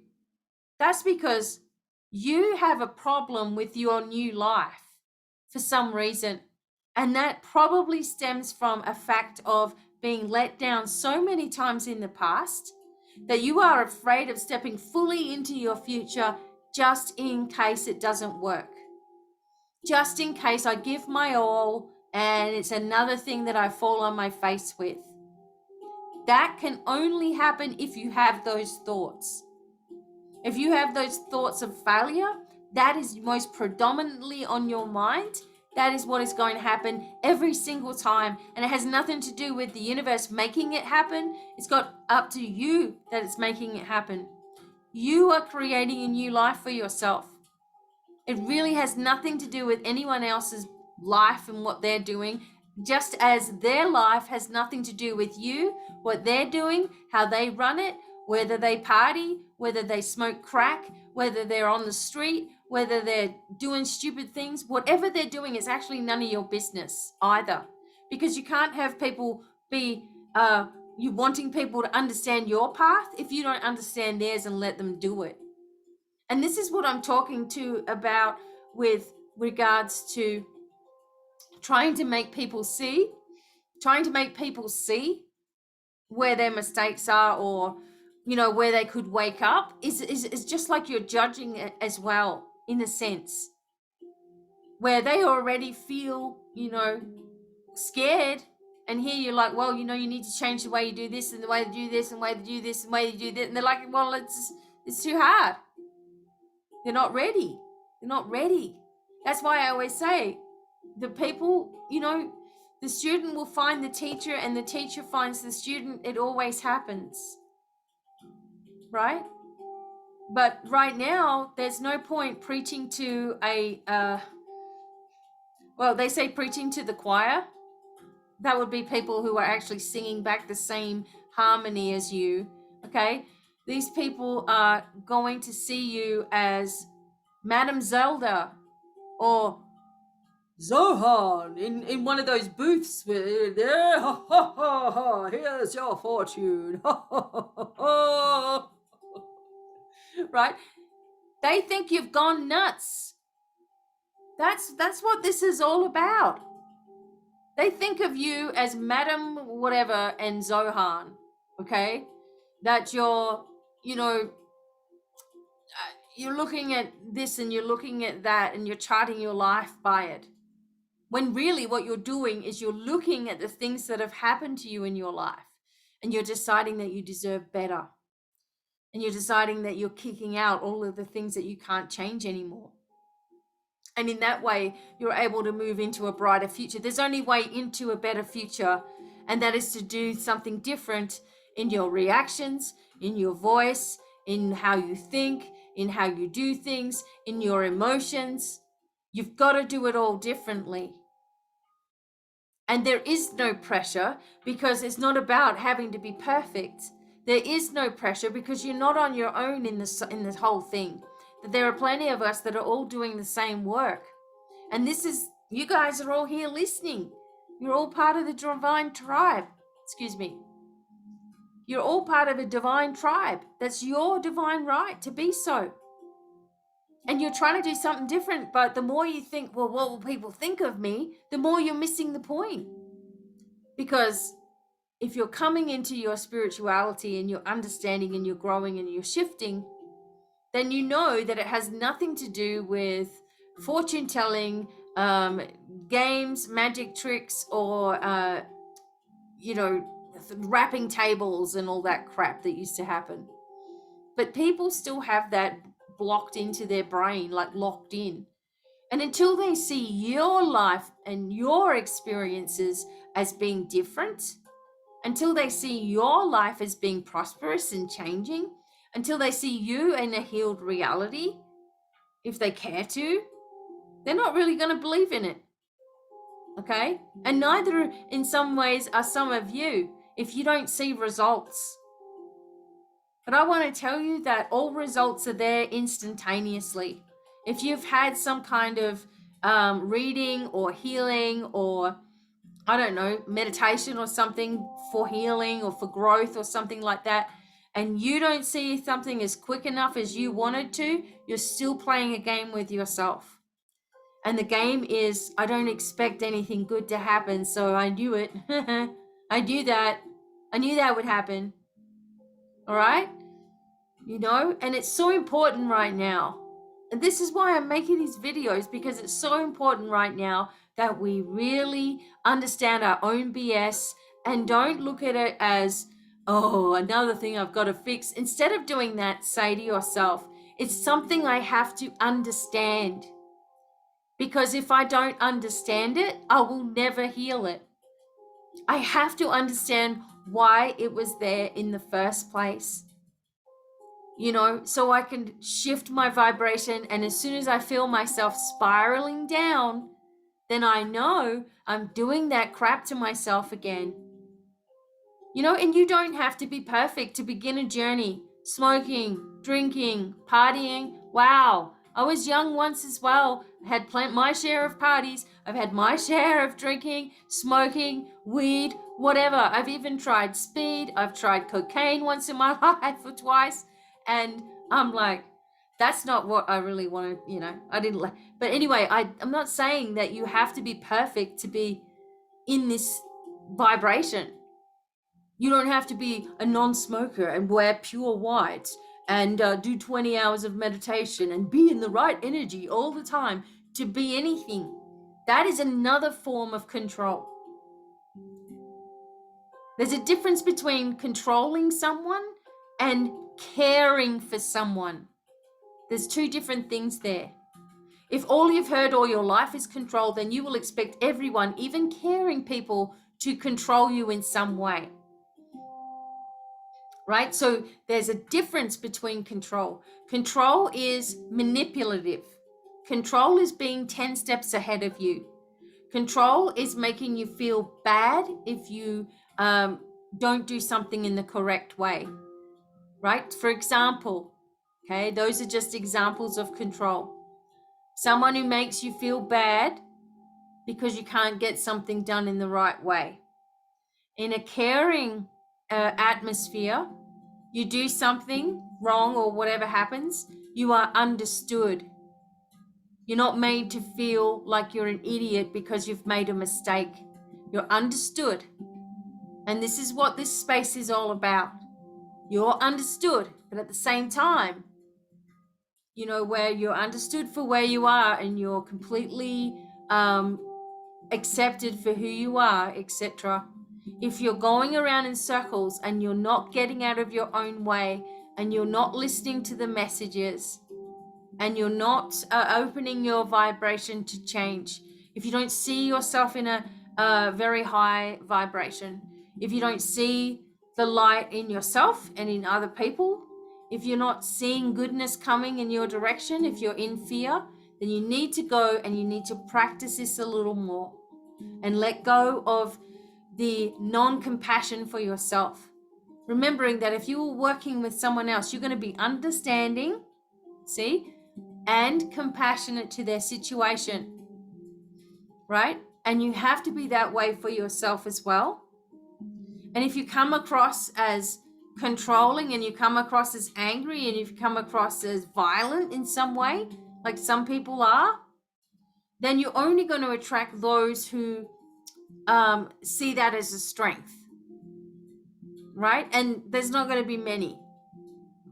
that's because you have a problem with your new life for some reason. And that probably stems from a fact of being let down so many times in the past that you are afraid of stepping fully into your future just in case it doesn't work. Just in case I give my all and it's another thing that I fall on my face with. That can only happen if you have those thoughts. If you have those thoughts of failure, that is most predominantly on your mind. That is what is going to happen every single time. And it has nothing to do with the universe making it happen. It's got up to you that it's making it happen. You are creating a new life for yourself. It really has nothing to do with anyone else's life and what they're doing, just as their life has nothing to do with you, what they're doing, how they run it, whether they party, whether they smoke crack, whether they're on the street, whether they're doing stupid things. Whatever they're doing is actually none of your business either, because you can't have people be you wanting people to understand your path if you don't understand theirs and let them do it. And this is what I'm talking to about with regards to trying to make people see where their mistakes are, or where they could wake up, is just like you're judging it as well, in a sense, where they already feel scared, and here you're like, well, you need to change the way you do this and the way to do this and the way to do this and the way to do that, and they're like, well, it's too hard. They're not ready. That's why I always say, the people, the student will find the teacher and the teacher finds the student. It always happens, right? But right now, there's no point preaching to they say preaching to the choir. That would be people who are actually singing back the same harmony as you, okay? These people are going to see you as Madame Zelda or Zohan in one of those booths where here's your fortune. Right? They think you've gone nuts. That's what this is all about. They think of you as Madam whatever and Zohan, okay? That you're looking at this and you're looking at that and you're charting your life by it. When really what you're doing is you're looking at the things that have happened to you in your life, and you're deciding that you deserve better. And you're deciding that you're kicking out all of the things that you can't change anymore. And in that way, you're able to move into a brighter future. There's only way into a better future, and that is to do something different in your reactions, in your voice, in how you think, in how you do things, in your emotions. You've got to do it all differently. And there is no pressure, because it's not about having to be perfect. There is no pressure because you're not on your own in this whole thing. That there are plenty of us that are all doing the same work. And you guys are all here listening. You're all part of the divine tribe. Excuse me. You're all part of a divine tribe. That's your divine right to be so. And you're trying to do something different, but the more you think, well, what will people think of me? The more you're missing the point. Because if you're coming into your spirituality and you're understanding and you're growing and you're shifting, then you know that it has nothing to do with fortune telling, games, magic tricks, or wrapping tables and all that crap that used to happen. But people still have that blocked into their brain, like locked in. And until they see your life and your experiences as being different, until they see your life as being prosperous and changing, until they see you in a healed reality, if they care to, they're not really going to believe in it. Okay? And neither, in some ways, are some of you if you don't see results. But I want to tell you that all results are there instantaneously. If you've had some kind of reading or healing or, I don't know, meditation or something for healing or for growth or something like that, and you don't see something as quick enough as you wanted to, you're still playing a game with yourself. And the game is, I don't expect anything good to happen, so I knew it. I knew that. I knew that would happen. All right? And it's so important right now. And this is why I'm making these videos, because it's so important right now that we really understand our own BS and don't look at it as, oh, another thing I've got to fix. Instead of doing that, say to yourself, it's something I have to understand. Because if I don't understand it, I will never heal it. I have to understand why it was there in the first place. So I can shift my vibration. And as soon as I feel myself spiraling down, then I know I'm doing that crap to myself again. And you don't have to be perfect to begin a journey. Smoking, drinking, partying. Wow. I was young once as well. I had my share of parties. I've had my share of drinking, smoking, weed, whatever. I've even tried speed. I've tried cocaine once in my life or twice. And I'm like, that's not what I really wanted, I didn't like. But anyway, I'm not saying that you have to be perfect to be in this vibration. You don't have to be a non-smoker and wear pure white and do 20 hours of meditation and be in the right energy all the time to be anything. That is another form of control. There's a difference between controlling someone and caring for someone. There's two different things there. If all you've heard all your life is control, then you will expect everyone, even caring people, to control you in some way. Right? So there's a difference between control. Control is manipulative. Control is being 10 steps ahead of you. Control is making you feel bad if you don't do something in the correct way. Right? For example, okay, those are just examples of control. Someone who makes you feel bad because you can't get something done in the right way. In a caring atmosphere, you do something wrong or whatever happens, you are understood. You're not made to feel like you're an idiot because you've made a mistake. You're understood. And this is what this space is all about. You're understood, but at the same time, where you're understood for where you are and you're completely accepted for who you are, etc. If you're going around in circles and you're not getting out of your own way and you're not listening to the messages and you're not opening your vibration to change, if you don't see yourself in a very high vibration, if you don't see the light in yourself and in other people, if you're not seeing goodness coming in your direction, if you're in fear, then you need to go and you need to practice this a little more and let go of the non-compassion for yourself. Remembering that if you were working with someone else, you're going to be understanding, and compassionate to their situation, right? And you have to be that way for yourself as well. And if you come across as controlling and you come across as angry and you come across as violent in some way, like some people are, then you're only going to attract those who see that as a strength. right? And there's not going to be many,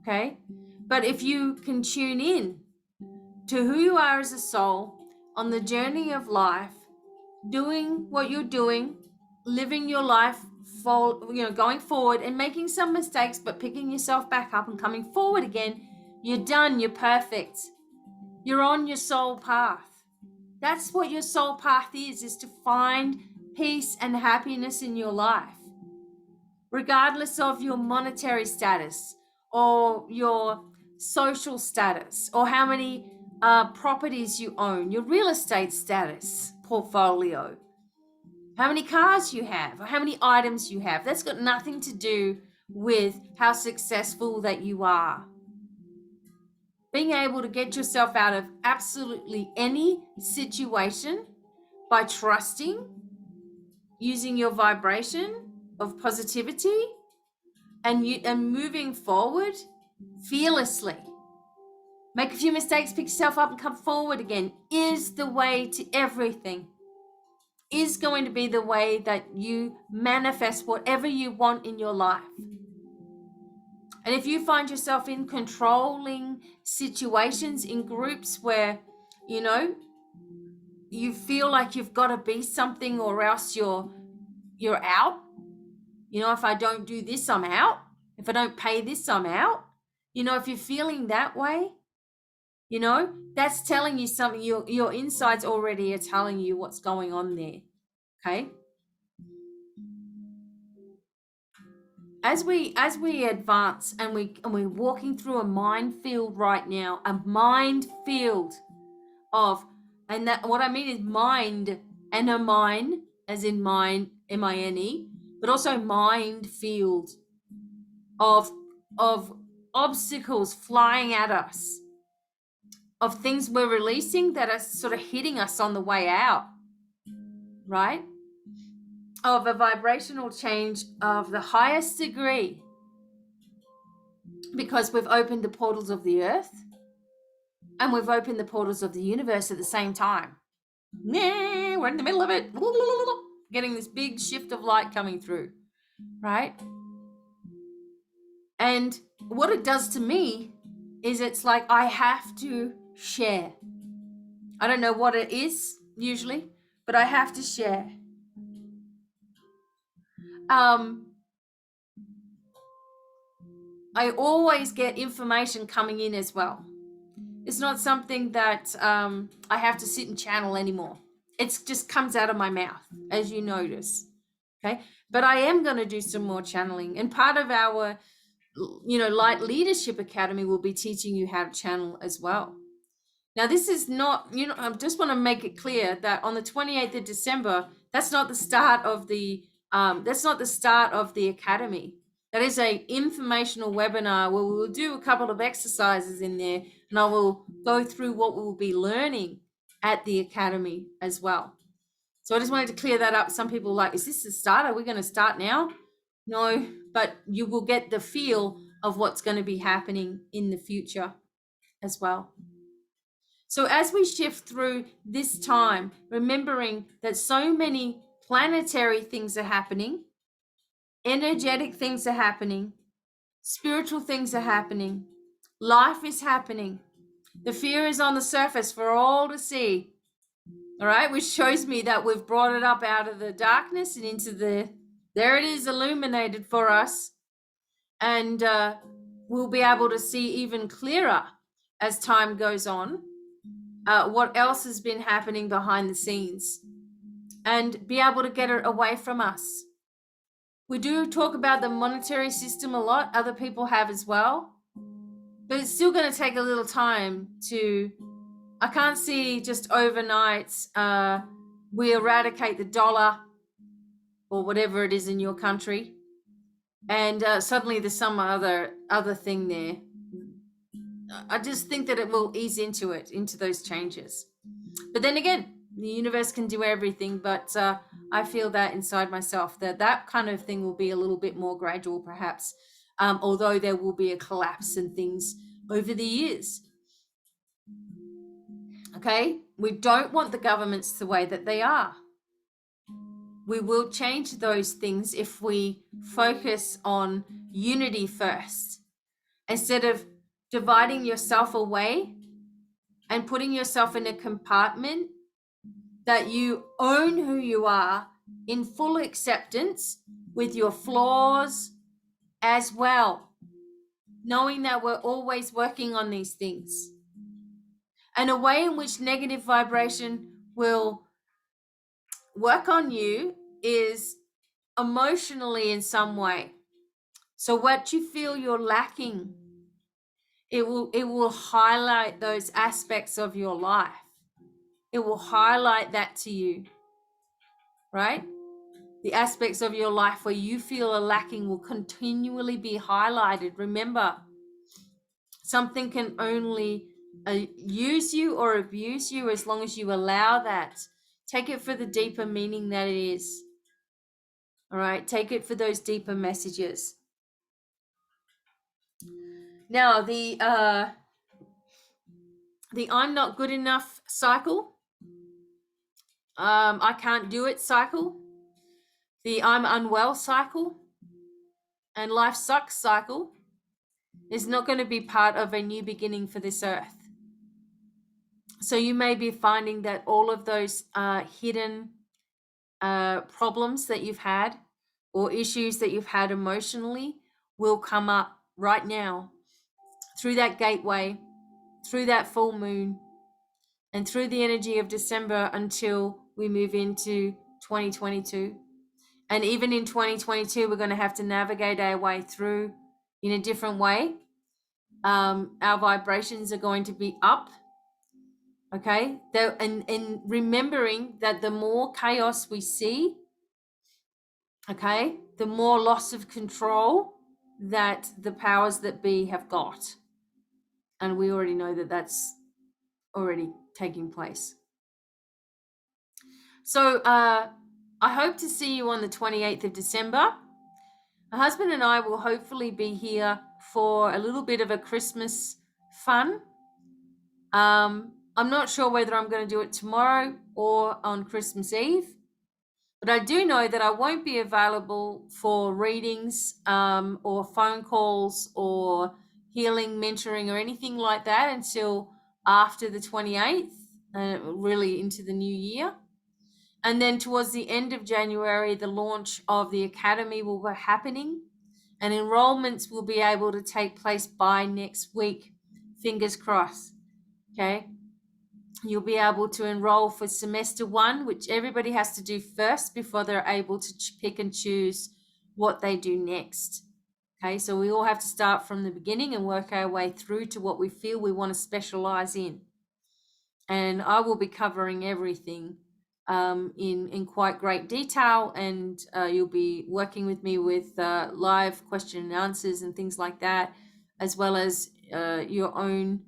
okay? But if you can tune in to who you are as a soul on the journey of life, doing what you're doing, living your life going forward and making some mistakes, but picking yourself back up and coming forward again, you're done, you're perfect. You're on your soul path. That's what your soul path is to find peace and happiness in your life, regardless of your monetary status or your social status or how many properties you own, your real estate status, portfolio, how many cars you have or how many items you have. That's got nothing to do with how successful that you are. Being able to get yourself out of absolutely any situation by trusting, using your vibration of positivity and moving forward fearlessly. Make a few mistakes, pick yourself up and come forward again is the way to everything. Is going to be the way that you manifest whatever you want in your life. And if you find yourself in controlling situations, in groups where, you feel like you've got to be something or else you're out. If I don't do this, I'm out. If I don't pay this, I'm out. If you're feeling that way, that's telling you something. Your insides already are telling you what's going on there. Okay. As we advance and we're walking through a minefield right now, a minefield of, and that what I mean is mind and a mine, as in mine, M-I-N-E, but also mind field of obstacles flying at us, of things we're releasing that are sort of hitting us on the way out, right? Of a vibrational change of the highest degree, because we've opened the portals of the earth and we've opened the portals of the universe at the same time. We're in the middle of it, getting this big shift of light coming through, right? And what it does to me is it's like I have to share. I don't know what it is usually, but I have to share. I always get information coming in as well. It's not something that I have to sit and channel anymore. It just comes out of my mouth, as you notice. Okay. But I am going to do some more channeling. And part of our, Light Leadership Academy will be teaching you how to channel as well. Now, this is not, I just want to make it clear that on the 28th of December, that's not the start of the academy. That is a informational webinar where we will do a couple of exercises in there, and I will go through what we will be learning at the academy as well. So I just wanted to clear that up. Some people are like, is this the start? Are we going to start now? No, but you will get the feel of what's going to be happening in the future as well. So as we shift through this time, remembering that so many planetary things are happening, energetic things are happening, spiritual things are happening, life is happening. The fear is on the surface for all to see, all right, which shows me that we've brought it up out of the darkness and into there it is illuminated for us. And we'll be able to see even clearer as time goes on what else has been happening behind the scenes and be able to get it away from us. We do talk about the monetary system a lot. Other people have as well. But it's still going to take a little time I can't see just overnight we eradicate the dollar or whatever it is in your country and suddenly there's some other thing there. I just think that it will ease into those changes. But then again, the universe can do everything, but I feel that inside myself that kind of thing will be a little bit more gradual perhaps, although there will be a collapse and things over the years. Okay, we don't want the governments the way that they are. we will change those things if we focus on unity first, instead of dividing yourself away and putting yourself in a compartment that you own who you are in full acceptance with your flaws as well, knowing that we're always working on these things. And a way in which negative vibration will work on you is emotionally in some way. So what you feel you're lacking, it will highlight those aspects of your life. It will highlight that to you, right? The aspects of your life where you feel a lacking will continually be highlighted. Remember, something can only use you or abuse you as long as you allow that. Take it for the deeper meaning that it is. All right, take it for those deeper messages. Now, the I'm not good enough cycle, I can't do it cycle, the I'm unwell cycle, and life sucks cycle is not going to be part of a new beginning for this earth. So you may be finding that all of those hidden problems that you've had or issues that you've had emotionally will come up right now through that gateway, through that full moon, and through the energy of December until we move into 2022. And even in 2022, we're going to have to navigate our way through in a different way. Our vibrations are going to be up. Okay. And remembering that the more chaos we see, okay, the more loss of control that the powers that be have got. And we already know that that's already taking place. So I hope to see you on the 28th of December. My husband and I will hopefully be here for a little bit of a Christmas fun. I'm not sure whether I'm going to do it tomorrow or on Christmas Eve, but I do know that I won't be available for readings or phone calls or healing, mentoring, or anything like that until after the 28th, really into the new year. And then towards the end of January, the launch of the Academy will be happening, and enrollments will be able to take place by next week. Fingers crossed. Okay. You'll be able to enroll for semester 1, which everybody has to do first before they're able to pick and choose what they do next. Okay. So we all have to start from the beginning and work our way through to what we feel we want to specialize in. And I will be covering everything in quite great detail, and you'll be working with me with live question and answers and things like that, as well as your own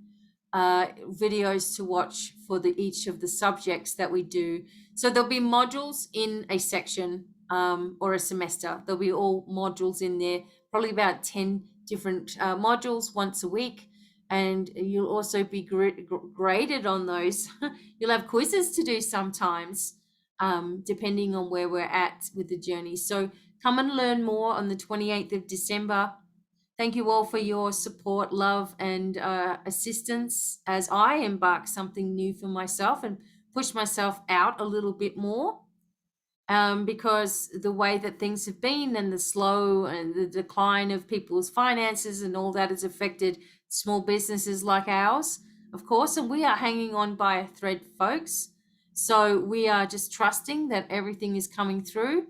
videos to watch for each of the subjects that we do. So there'll be modules in a section or a semester. There'll be all modules in there, probably about 10 different modules once a week. And you'll also be graded on those. You'll have quizzes to do sometimes, depending on where we're at with the journey. So come and learn more on the 28th of December. Thank you all for your support, love, and assistance as I embark something new for myself and push myself out a little bit more. Because the way that things have been and the slow and the decline of people's finances and all that has affected small businesses like ours, of course, and we are hanging on by a thread, folks. So we are just trusting that everything is coming through,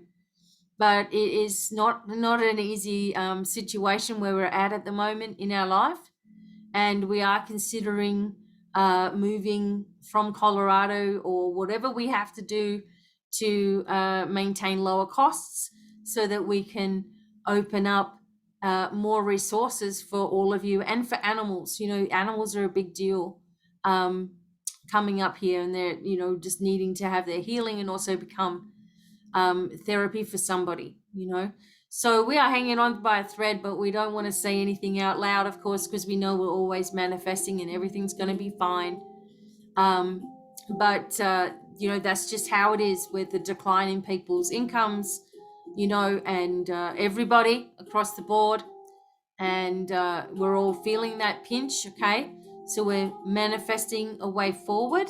but it is not an easy situation where we're at the moment in our life. And we are considering moving from Colorado or whatever we have to do to maintain lower costs so that we can open up more resources for all of you and for animals. You know, animals are a big deal coming up here, and they're, you know, just needing to have their healing and also become therapy for somebody, you know. So we are hanging on by a thread, but we don't want to say anything out loud, of course, because we know we're always manifesting and everything's going to be fine. But that's just how it is with the decline in people's incomes, and everybody across the board. And we're all feeling that pinch, okay? So we're manifesting a way forward,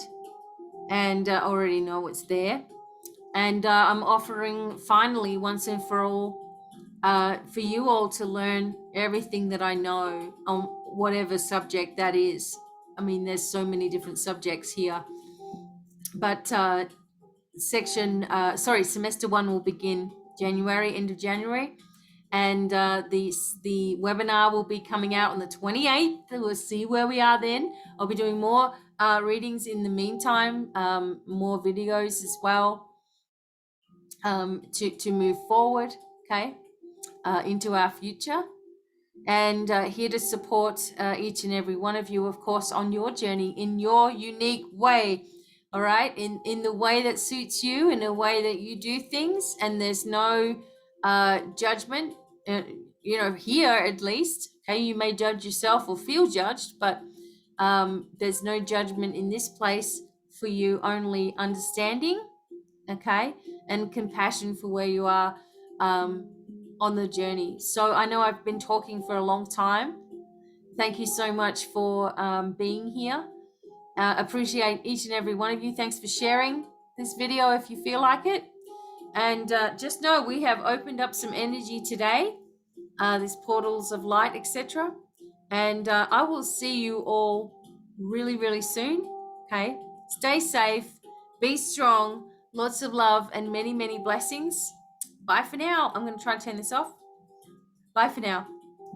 and already know it's there. And I'm offering finally, once and for all, for you all to learn everything that I know on whatever subject that is. I mean, there's so many different subjects here, but semester 1 will begin end of January, and the webinar will be coming out on the 28th. We'll see where we are then. I'll be doing more readings in the meantime, more videos as well, to move forward, okay, into our future. And here to support each and every one of you, of course, on your journey in your unique way. All right, in the way that suits you, in a way that you do things, and there's no judgment. Here at least, okay, you may judge yourself or feel judged, but there's no judgment in this place for you, only understanding, okay, and compassion for where you are on the journey. So I know I've been talking for a long time. Thank you so much for being here. Appreciate each and every one of you. Thanks for sharing this video if you feel like it. And just know we have opened up some energy today, these portals of light, etc. And I will see you all really, really soon. Okay, stay safe, be strong, lots of love, and many, many blessings. Bye for now. I'm going to try and turn this off. Bye for now.